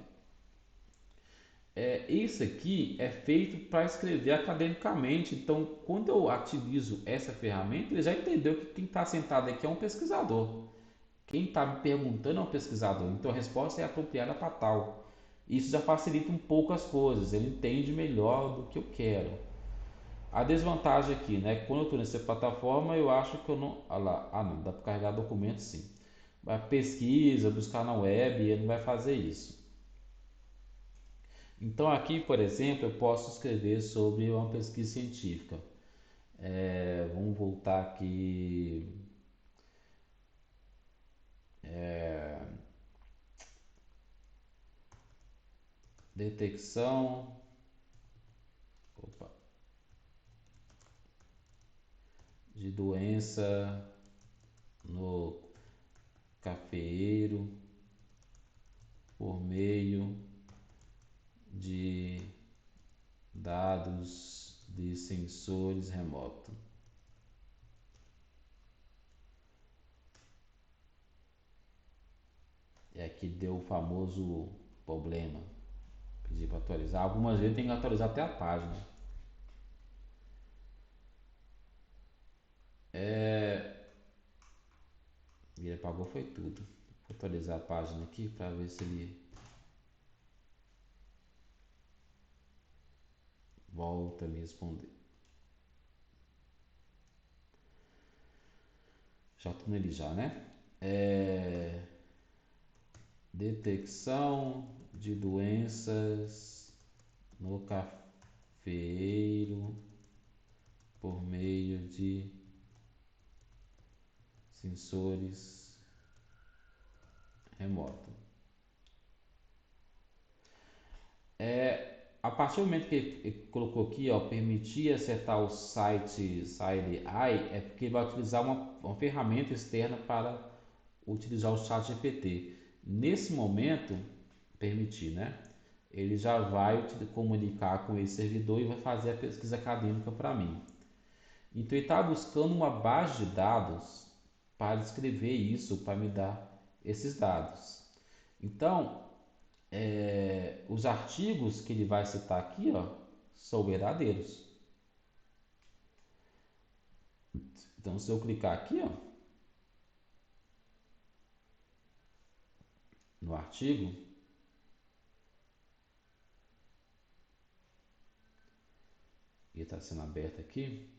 Esse aqui é feito para escrever academicamente. Então, quando eu utilizo essa ferramenta, ele já entendeu que quem está sentado aqui é um pesquisador. Quem está me perguntando é um pesquisador. Então, a resposta é apropriada para tal. Isso já facilita um pouco as coisas. Ele entende melhor do que eu quero. A desvantagem aqui, né? Quando eu estou nessa plataforma, eu acho que eu não. Ah lá, não, dá para carregar documento sim. Vai pesquisa, buscar na web, ele não vai fazer isso. Então aqui, por exemplo, eu posso escrever sobre uma pesquisa científica. Vamos voltar aqui. Detecção, opa, de doença no cafeeiro por meio de dados de sensores remotos. E aqui deu o famoso problema. Pedi para atualizar. Algumas vezes tem que atualizar até a página. E ele apagou foi tudo. Vou atualizar a página aqui para ver se ele volta a me responder. Já estou nele já, né? É, detecção de doenças no cafeeiro por meio de sensores remotos. A partir do momento que ele colocou aqui, ó, permitir acertar o site AI, é porque ele vai utilizar uma ferramenta externa para utilizar o chat GPT. Nesse momento, permitir, né? Ele já vai te comunicar com esse servidor e vai fazer a pesquisa acadêmica para mim. Então ele está buscando uma base de dados para escrever isso, para me dar esses dados. Então, os artigos que ele vai citar aqui, ó, são verdadeiros. Então, se eu clicar aqui, ó, no artigo, ele está sendo aberto aqui,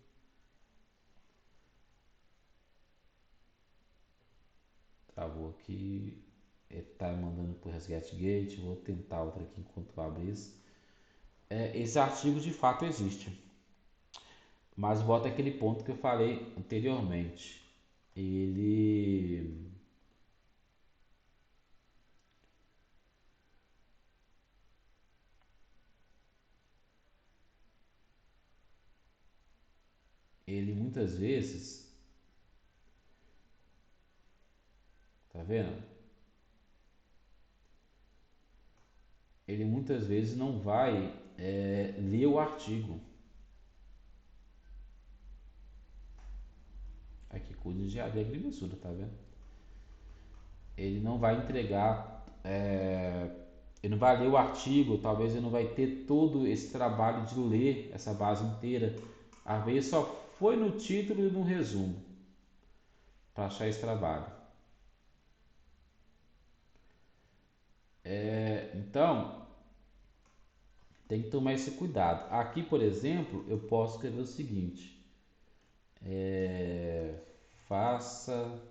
travou aqui, ele está mandando para o ResgatGate, vou tentar outra aqui enquanto abre isso. Esse artigo de fato existe, mas volta aquele ponto que eu falei anteriormente. Ele, ele muitas vezes, tá vendo? Ele muitas vezes não vai ler o artigo. Aqui, cuide de engenharia agrimensura, tá vendo? Ele não vai entregar, ele não vai ler o artigo, talvez ele não vai ter todo esse trabalho de ler essa base inteira. Às vezes só foi no título e no resumo para achar esse trabalho. Então, tem que tomar esse cuidado. Aqui, por exemplo, eu posso escrever o seguinte: faça,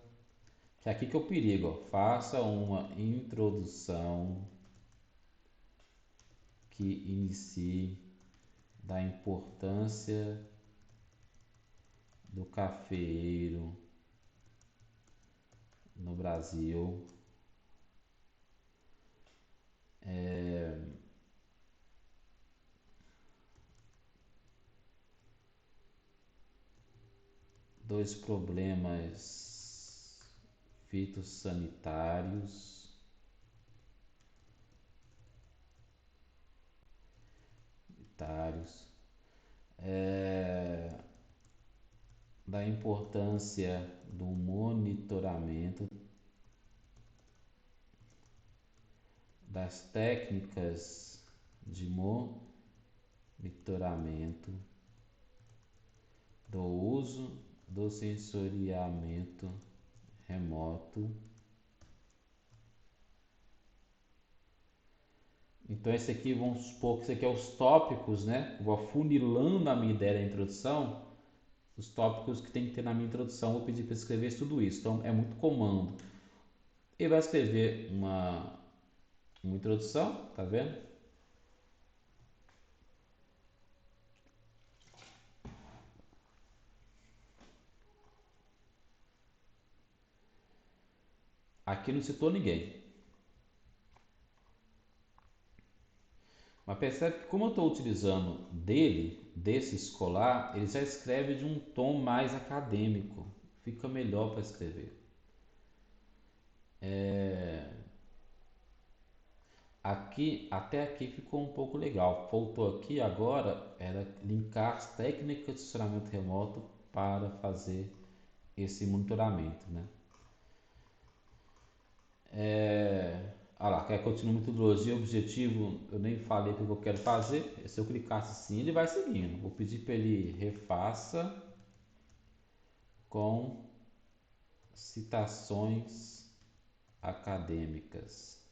que é aqui que é o perigo, ó, faça uma introdução que inicie da importância do cafeeiro no Brasil, dos problemas fitossanitários, da importância do monitoramento, das técnicas de monitoramento, do uso do sensoriamento remoto. Então esse aqui, vamos supor que esse aqui é os tópicos, né? Vou afunilando a minha ideia da introdução, os tópicos que tem que ter na minha introdução, vou pedir para escrever tudo isso. Então é muito comando. Ele vai escrever uma introdução, tá vendo? Aqui não citou ninguém. Mas percebe que como eu estou utilizando desse escolar, ele já escreve de um tom mais acadêmico. Fica melhor para escrever. Aqui, até aqui ficou um pouco legal. Faltou aqui agora era linkar as técnicas de funcionamento remoto para fazer esse monitoramento, né? Ah lá, quer continuar a metodologia, objetivo, eu nem falei o que eu quero fazer. Se eu clicasse assim, ele vai seguindo. Vou pedir para ele refaça com citações acadêmicas.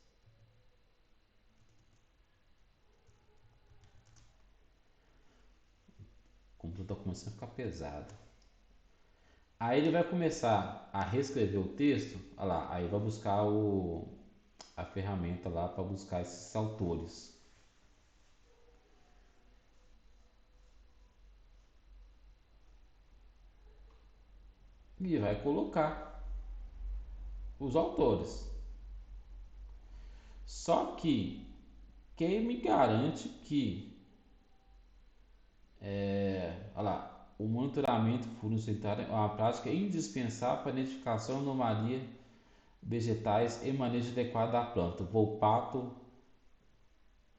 O computador está começando a ficar pesado. Aí ele vai começar a reescrever o texto, olha lá, aí vai buscar a ferramenta lá para buscar esses autores. E vai colocar os autores. Só que quem me garante que, olha lá, o monitoramento funicular é uma prática indispensável para a identificação de anomalia vegetais e manejo adequado da planta. Volpato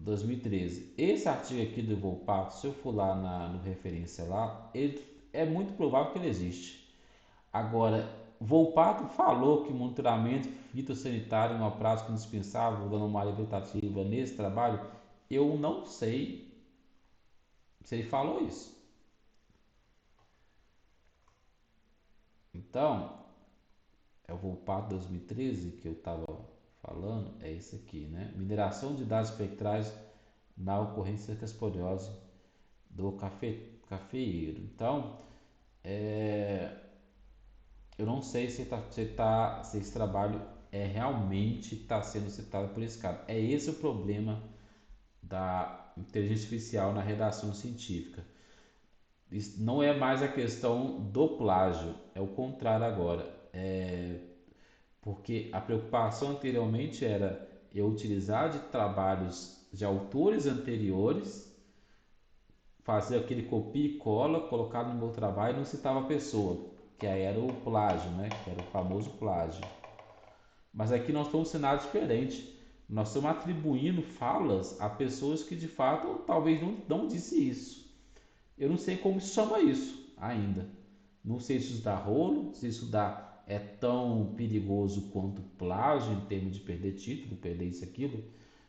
2013. Esse artigo aqui do Volpato, se eu for lá no referência lá, ele é muito provável que ele existe. Agora, Volpato falou que o monitoramento fitossanitário é uma prática indispensável da anomalia vegetativa nesse trabalho. Eu não sei se ele falou isso. Então, é o Volpato 2013 que eu estava falando, é esse aqui, né? Mineração de dados espectrais na ocorrência da esporiose do cafeeiro. Então, eu não sei se esse trabalho realmente está sendo citado por esse cara. É esse o problema da inteligência artificial na redação científica. Isso não é mais a questão do plágio, é o contrário agora. Porque a preocupação anteriormente era eu utilizar de trabalhos de autores anteriores, fazer aquele copia e cola, colocar no meu trabalho e não citava a pessoa, que aí era o plágio, né? Que era o famoso plágio. Mas aqui nós estamos em um cenário diferente. Nós estamos atribuindo falas a pessoas que de fato talvez não disse isso. Eu não sei como se chama isso ainda. Não sei se isso dá rolo, se isso é tão perigoso quanto plágio em termos de perder título, perder isso, aquilo,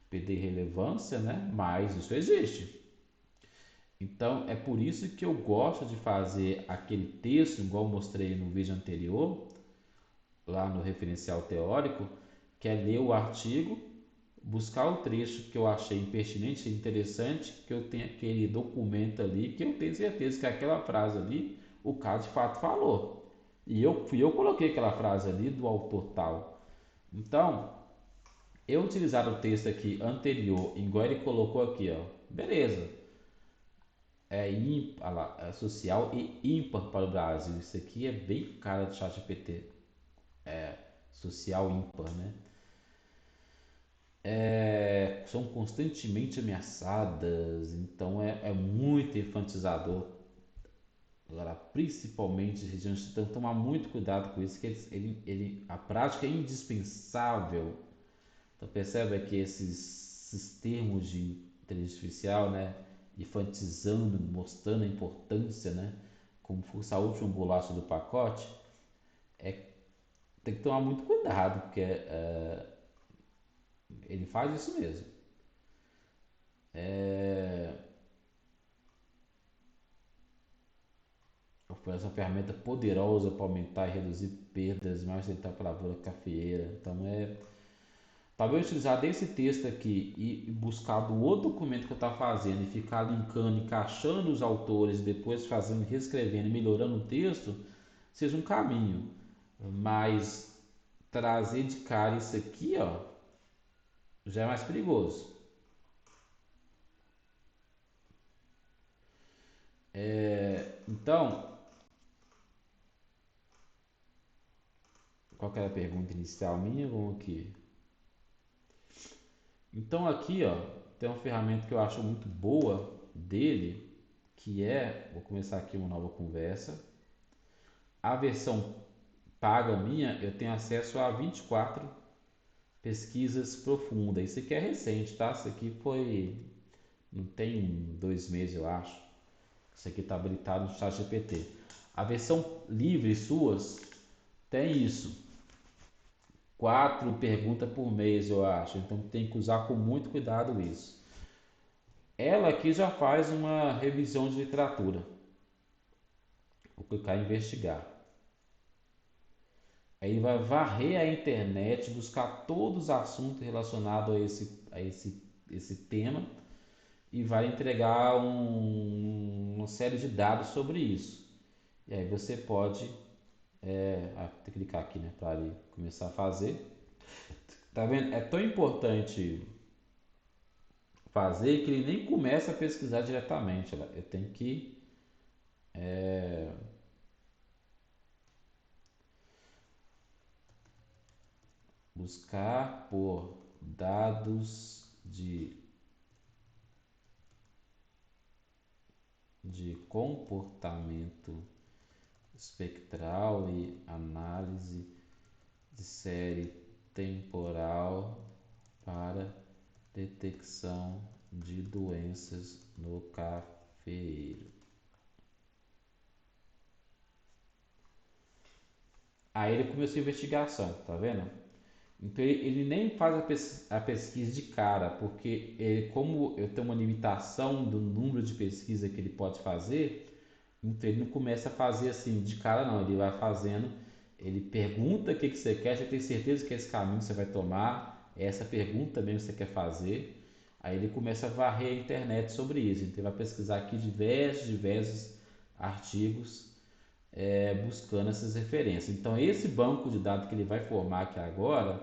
perder relevância, né? Mas isso existe. Então é por isso que eu gosto de fazer aquele texto, igual eu mostrei no vídeo anterior, lá no referencial teórico, que é ler o artigo, buscar o trecho que eu achei pertinente, interessante, que eu tenho aquele documento ali, que eu tenho certeza que aquela frase ali, o cara de fato falou. E eu coloquei aquela frase ali do autor tal. Então, eu utilizar o texto aqui anterior, igual ele colocou aqui, ó. Beleza. É ímpar, lá, é social e ímpar para o Brasil. Isso aqui é bem cara de ChatGPT. Social ímpar, né? São constantemente ameaçadas, então é muito enfatizador. Agora, principalmente regiões, então tomar muito cuidado com isso, que a prática é indispensável. Então percebe que esses termos de inteligência artificial, né, enfatizando, mostrando a importância, né, como fosse a última bolacha do pacote, tem que tomar muito cuidado, porque ele faz isso mesmo. Oferece uma ferramenta poderosa para aumentar e reduzir perdas, mais tentar para a lavoura cafeeira. Então talvez utilizar desse texto aqui e buscar do outro documento que eu estava fazendo e ficar linkando, encaixando os autores, depois fazendo, reescrevendo, melhorando o texto, seja um caminho. Mas trazer de cara isso aqui, ó, já é mais perigoso. Então, Qual que era a pergunta inicial minha? Vamos aqui. Então aqui, ó, tem uma ferramenta que eu acho muito boa dele, que é, vou começar aqui uma nova conversa. A versão paga minha, eu tenho acesso a 24 pesquisas profundas. Isso aqui é recente, tá? Isso aqui foi, não tem 2 meses, eu acho. Isso aqui está habilitado no chat GPT. A versão livre suas tem isso. 4 perguntas por mês, eu acho. Então tem que usar com muito cuidado isso. Ela aqui já faz uma revisão de literatura. Vou clicar em investigar. Aí vai varrer a internet, buscar todos os assuntos relacionados a esse tema e vai entregar uma série de dados sobre isso. E aí você pode tem que clicar aqui, né, para ele começar a fazer. Tá vendo? É tão importante fazer que ele nem começa a pesquisar diretamente. Eu tenho que buscar por dados de comportamento espectral e análise de série temporal para detecção de doenças no cafeeiro. Aí ele começou a investigação, tá vendo? Então ele nem faz a pesquisa de cara, porque como eu tenho uma limitação do número de pesquisa que ele pode fazer, então ele não começa a fazer assim de cara não, ele vai fazendo, ele pergunta o que você quer, você tem certeza que é esse caminho que você vai tomar, é essa pergunta mesmo que você quer fazer, aí ele começa a varrer a internet sobre isso, então ele vai pesquisar aqui diversos artigos buscando essas referências. Então, esse banco de dados que ele vai formar aqui agora,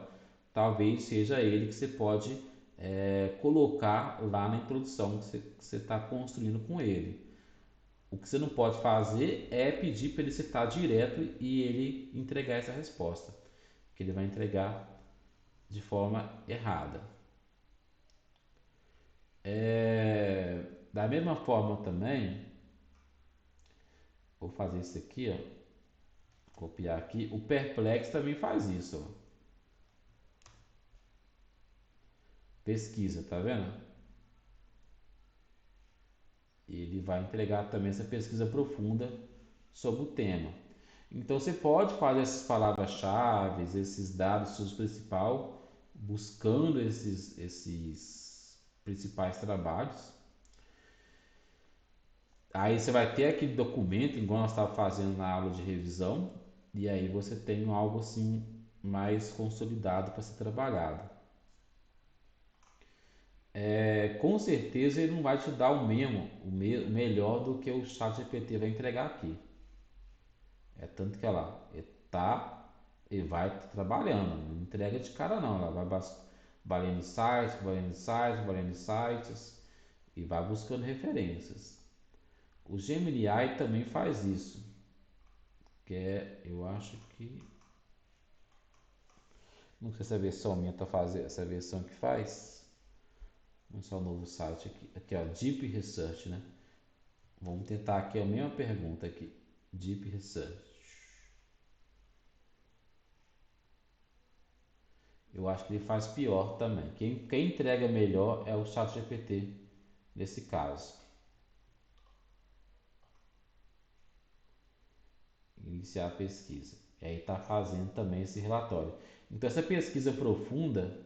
talvez seja ele que você pode colocar lá na introdução que você está construindo com ele. O que você não pode fazer é pedir para ele citar direto e ele entregar essa resposta, que ele vai entregar de forma errada. Da mesma forma também, vou fazer isso aqui, ó, copiar aqui. O Perplex também faz isso, ó. Pesquisa, tá vendo? Ele vai entregar também essa pesquisa profunda sobre o tema. Então você pode fazer essas palavras-chave, esses dados seus principal, buscando esses principais trabalhos. Aí você vai ter aquele documento, igual nós estávamos fazendo na aula de revisão, e aí você tem algo assim mais consolidado para ser trabalhado. Com certeza ele não vai te dar o mesmo, o melhor do que o chat GPT vai entregar aqui. É tanto que ela ele vai trabalhando, não entrega de cara não, ela vai balendo sites e vai buscando referências. O Gemini AI também faz isso, que eu acho que, não sei se a versão minha está fazendo, essa versão que faz, vamos só o novo site aqui ó, Deep Research, né? Vamos tentar aqui a mesma pergunta aqui, Deep Research. Eu acho que ele faz pior também. Quem entrega melhor é o ChatGPT nesse caso. Iniciar a pesquisa. E aí está fazendo também esse relatório. Então essa pesquisa profunda,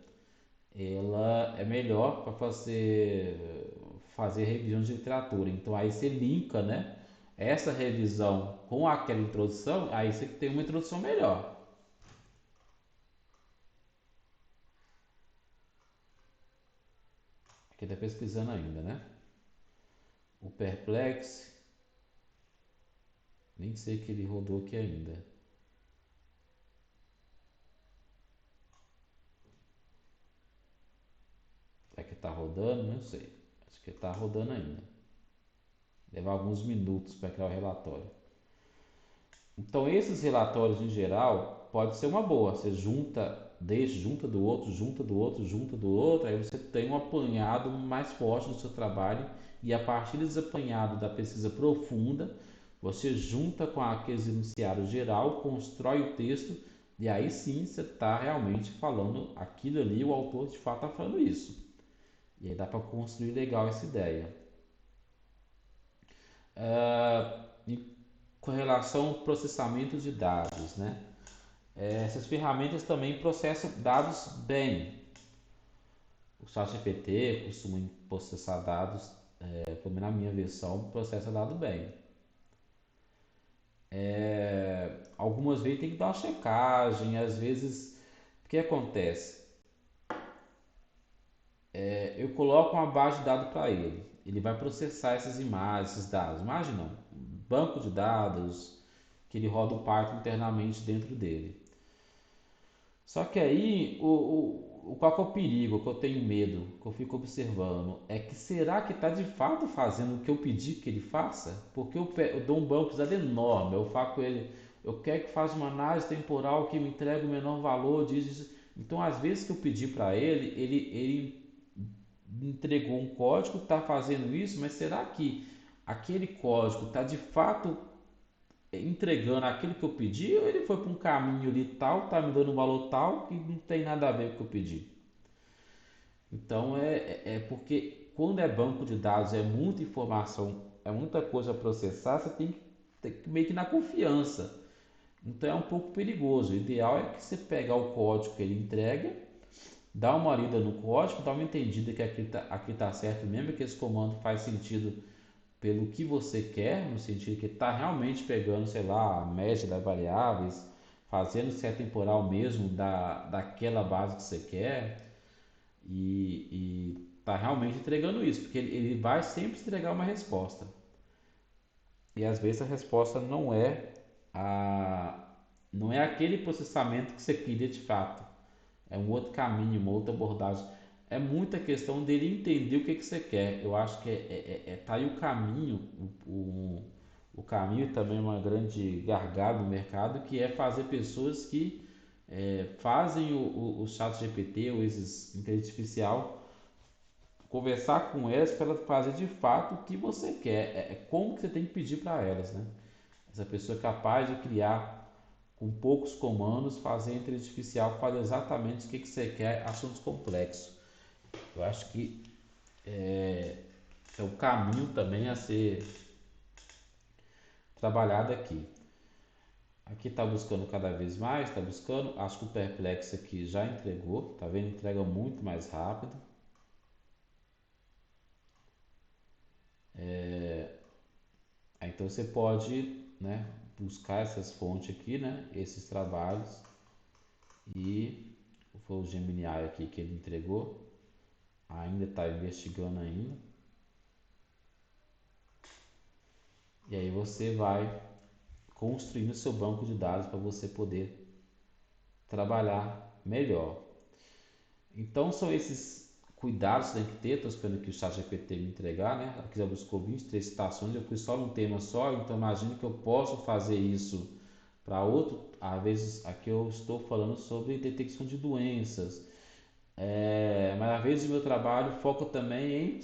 ela é melhor para fazer revisão de literatura. Então aí você linka, né, essa revisão com aquela introdução, aí você tem uma introdução melhor. Aqui está pesquisando ainda, né? O Perplex, nem sei que ele rodou aqui ainda. Será que está rodando? Não sei. Acho que está rodando ainda. Levar alguns minutos para criar o relatório. Então, esses relatórios em geral, pode ser uma boa. Você junta desse, junta do outro, junta do outro, junta do outro, aí você tem um apanhado mais forte do seu trabalho e a partir desse apanhado da pesquisa profunda, você junta com aqueles enunciados geral, constrói o texto e aí sim você está realmente falando aquilo ali, o autor de fato está falando isso. E aí dá para construir legal essa ideia. E com relação ao processamento de dados, né? Essas ferramentas também processam dados bem. O ChatGPT costuma processar dados, pelo menos na minha versão, processa dados bem. Algumas vezes tem que dar uma checagem, às vezes, o que acontece? Eu coloco uma base de dados para ele vai processar essas imagens, esses dados. Imagem não, banco de dados que ele roda o Python internamente dentro dele. Só que aí, qual que é o perigo, que eu tenho medo, que eu fico observando, é que será que está de fato fazendo o que eu pedi que ele faça? Porque eu dou um banco de dados enorme, eu falo com ele, eu quero que faça uma análise temporal que me entregue o menor valor disso. Então, às vezes que eu pedi para ele entregou um código, está fazendo isso, mas será que aquele código está de fato entregando aquilo que eu pedi ou ele foi para um caminho ali tal, está me dando um valor tal que não tem nada a ver com o que eu pedi? Então é porque quando é banco de dados, é muita informação, é muita coisa a processar, você tem que ter meio que na confiança. Então é um pouco perigoso. O ideal é que você pegar o código que ele entrega, dá uma lida no código, dá uma entendida que aqui tá certo mesmo, que esse comando faz sentido pelo que você quer, no sentido que está realmente pegando, sei lá, a média das variáveis, fazendo set temporal mesmo daquela base que você quer e está realmente entregando isso, porque ele vai sempre entregar uma resposta. E às vezes a resposta a não é aquele processamento que você queria de fato. É um outro caminho, uma outra abordagem. É muita questão dele entender o que você quer. Eu acho que tá aí o caminho, o caminho também é uma grande gargalo no mercado, que é fazer pessoas que fazem o chat GPT ou esses inteligência artificial conversar com elas para ela fazer de fato o que você quer. Como que você tem que pedir para elas, né? Essa pessoa é capaz de criar com poucos comandos, fazer a inteligência artificial fazer exatamente o que você quer, assuntos complexos. Eu acho que é o caminho também a ser trabalhado aqui. Aqui está buscando cada vez mais, está buscando. Acho que o Perplex aqui já entregou, tá vendo? Entrega muito mais rápido. Então você pode, né, buscar essas fontes aqui, né, esses trabalhos e foi o Gemini aqui que ele entregou. Ainda está investigando ainda. E aí você vai construindo seu banco de dados para você poder trabalhar melhor. Então são esses cuidados que tem que ter. Estou esperando que o chat GPT me entregar, né? Aqui já buscou 23 citações, eu fui só num tema só, então imagino que eu posso fazer isso para outro. Às vezes aqui eu estou falando sobre detecção de doenças, mas às vezes o meu trabalho foca também em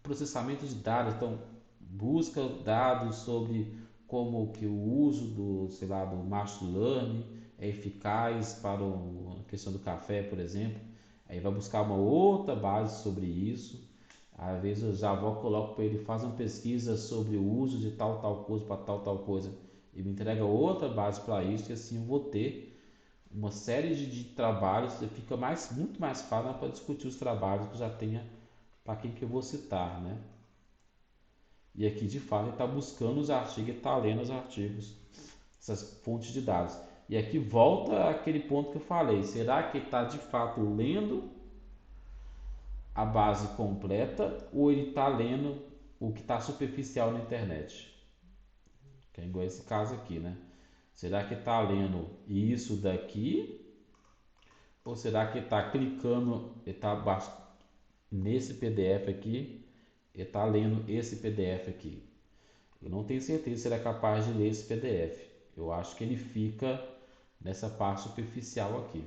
processamento de dados, então busca dados sobre como que o uso do, sei lá, do machine learning é eficaz para a questão do café, por exemplo. Aí vai buscar uma outra base sobre isso. Às vezes eu já vou coloco para ele faz uma pesquisa sobre o uso de tal coisa para tal coisa e me entrega outra base para isso e assim eu vou ter uma série de trabalhos e fica muito mais fácil para discutir os trabalhos que eu já tenha para quem que eu vou citar, né? E aqui de fato ele está buscando os artigos, ele está lendo os artigos, essas fontes de dados. E aqui volta aquele ponto que eu falei: será que ele está de fato lendo a base completa ou ele está lendo o que está superficial na internet? Que é igual esse caso aqui, né? Será que está lendo isso daqui? Ou será que está clicando, está nesse PDF aqui, ele está lendo esse PDF aqui? Eu não tenho certeza se ele é capaz de ler esse PDF. Eu acho que ele fica nessa parte superficial aqui.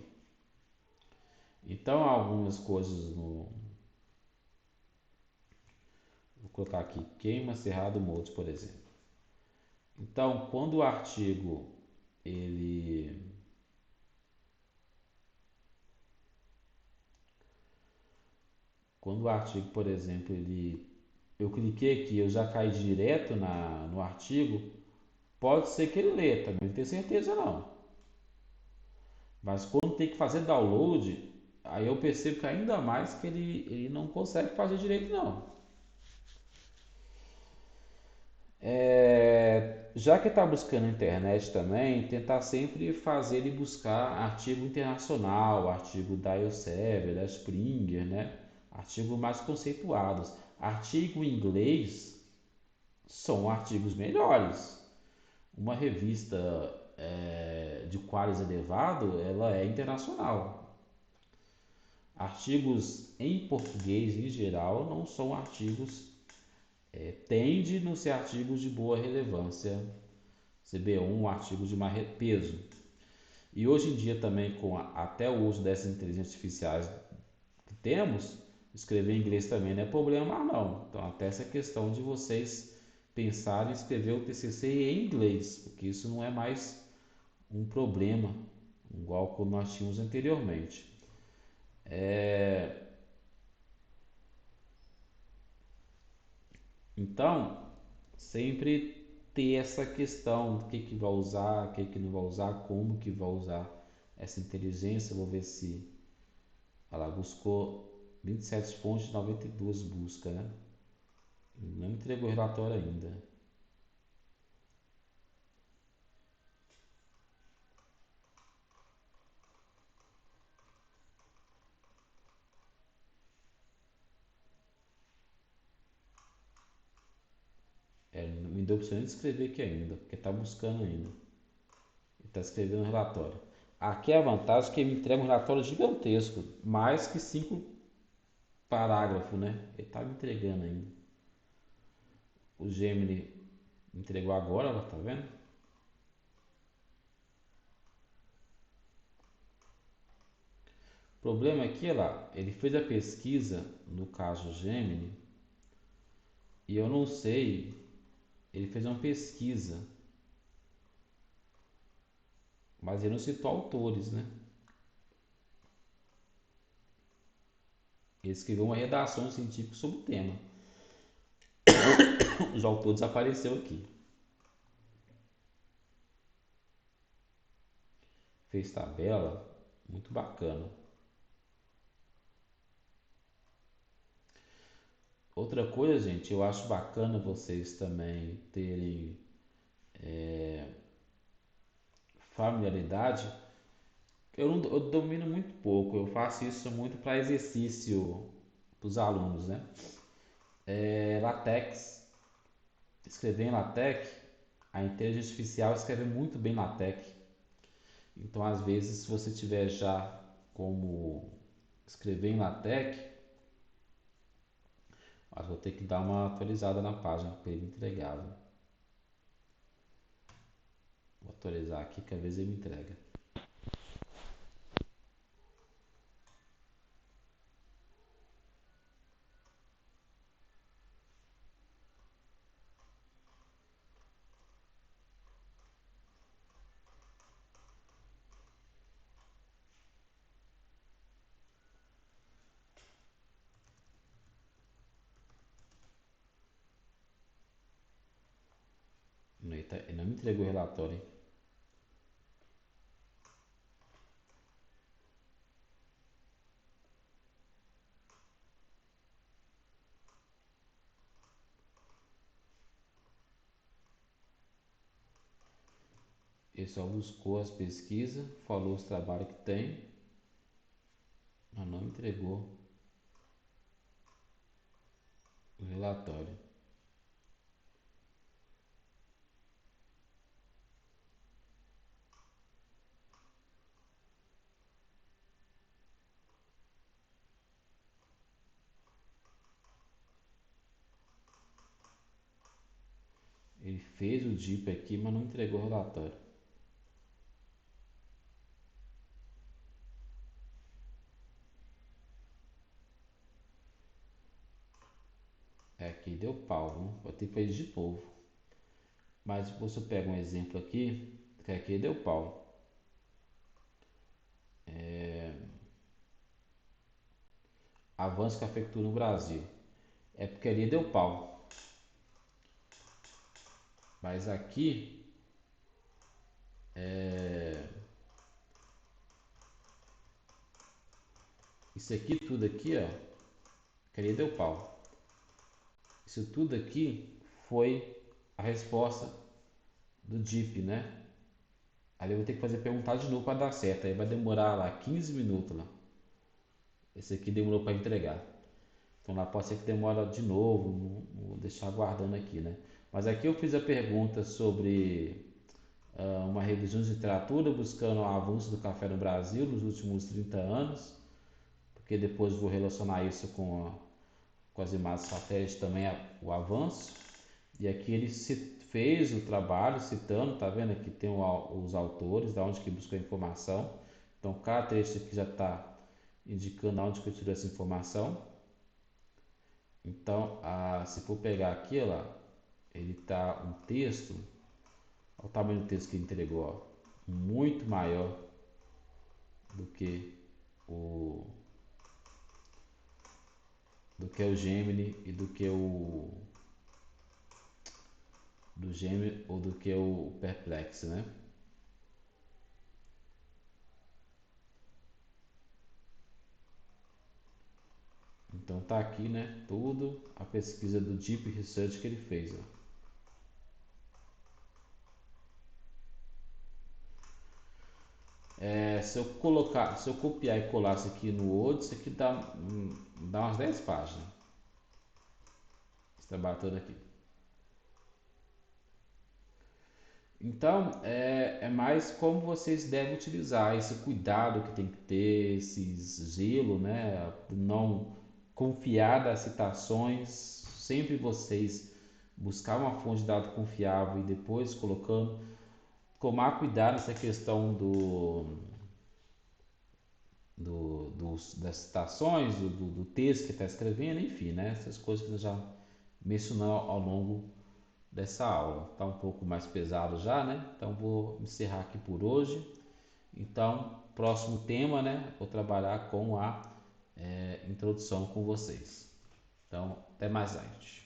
Então, algumas coisas no. Vou colocar aqui, queima cerrado moldes, por exemplo. Então, ele quando o artigo, por exemplo, eu cliquei aqui, eu já caí direto no artigo, pode ser que ele lê, também não tenho certeza não. Mas quando tem que fazer download, aí eu percebo que ainda mais que ele não consegue fazer direito não. Já que está buscando na internet também, tentar sempre fazer ele buscar artigo internacional, artigo da Elsevier, da Springer, né? Artigos mais conceituados. Artigo em inglês são artigos melhores. Uma revista de qualidade elevado, ela é internacional. Artigos em português, em geral, não são artigos, tende a não ser artigos de boa relevância, CB1, artigos de mais peso. E hoje em dia também, até o uso dessas inteligências artificiais que temos, escrever em inglês também não é problema mais não. Então até essa questão de vocês pensarem em escrever o TCC em inglês, porque isso não é mais um problema, igual como nós tínhamos anteriormente. Então, sempre ter essa questão do que vai usar, o que não vai usar, como que vai usar essa inteligência. Vou ver se ela buscou 27 fontes, 92 busca, né? Não entregou o relatório ainda. Não me deu opção de escrever aqui ainda, porque está buscando ainda. Ele está escrevendo o relatório. Aqui é a vantagem que ele me entrega um relatório gigantesco, mais que 5 parágrafos, né? Ele está me entregando ainda. O Gemini entregou agora, ó, tá vendo? O problema aqui é lá, ele fez a pesquisa no caso Gemini e eu não sei, ele fez uma pesquisa, mas ele não citou autores, né? Ele escreveu uma redação científica sobre o tema. Os autores apareceu aqui. Fez tabela, muito bacana. Outra coisa, gente, eu acho bacana vocês também terem familiaridade. Eu domino muito pouco, eu faço isso muito para exercício para os alunos, né? LaTeX, escrever em LaTeX, a inteligência artificial escreve muito bem LaTeX. Então, às vezes, se você tiver já como escrever em LaTeX, mas vou ter que dar uma atualizada na página para ele entregar. Viu? Vou atualizar aqui que às vezes ele me entrega. Ele não me entregou o relatório. Hein? Ele só buscou as pesquisas, falou os trabalhos que tem, mas não entregou o relatório. Ele fez o DIP aqui, mas não entregou o relatório. aqui deu pau, viu? Vou ter que fazer de novo. Mas se você pega um exemplo aqui, que aqui deu pau. Avanço da cafeicultura no Brasil. É porque ali deu pau. Mas aqui, isso aqui tudo aqui, ó, que ali deu pau. Isso tudo aqui foi a resposta do DIP, né? Aí eu vou ter que fazer perguntar de novo para dar certo. Aí vai demorar lá 15 minutos lá. Esse aqui demorou para entregar. Então lá pode ser que demore de novo, vou deixar aguardando aqui, né? Mas aqui eu fiz a pergunta sobre uma revisão de literatura buscando o avanço do café no Brasil nos últimos 30 anos, porque depois vou relacionar isso com as imagens satélites também o avanço. E aqui ele fez o trabalho citando, tá vendo? Aqui tem os autores, da onde que buscou a informação. Então cada trecho aqui já está indicando aonde que eu tirei essa informação. Então, se for pegar aqui, ó, ele tá um texto, olha o tamanho do texto que ele entregou, ó, muito maior do que o o Gemini e do Gemini ou do que o Perplex, né? Então tá aqui, né, tudo a pesquisa do Deep Research que ele fez, ó. Se eu copiar e colar isso aqui no Word, isso aqui dá umas 10 páginas. Esse trabalho todo aqui. Então, é mais como vocês devem utilizar esse cuidado que tem que ter, esse zelo, né? Não confiar das citações, sempre vocês buscar uma fonte de dados confiável e depois colocando, tomar cuidado nessa questão das citações, do texto que está escrevendo, enfim, né? Essas coisas que nós já mencionamos ao longo dessa aula. Está um pouco mais pesado já, né? Então vou encerrar aqui por hoje. Então, próximo tema, né? Vou trabalhar com a introdução com vocês. Então, até mais tarde.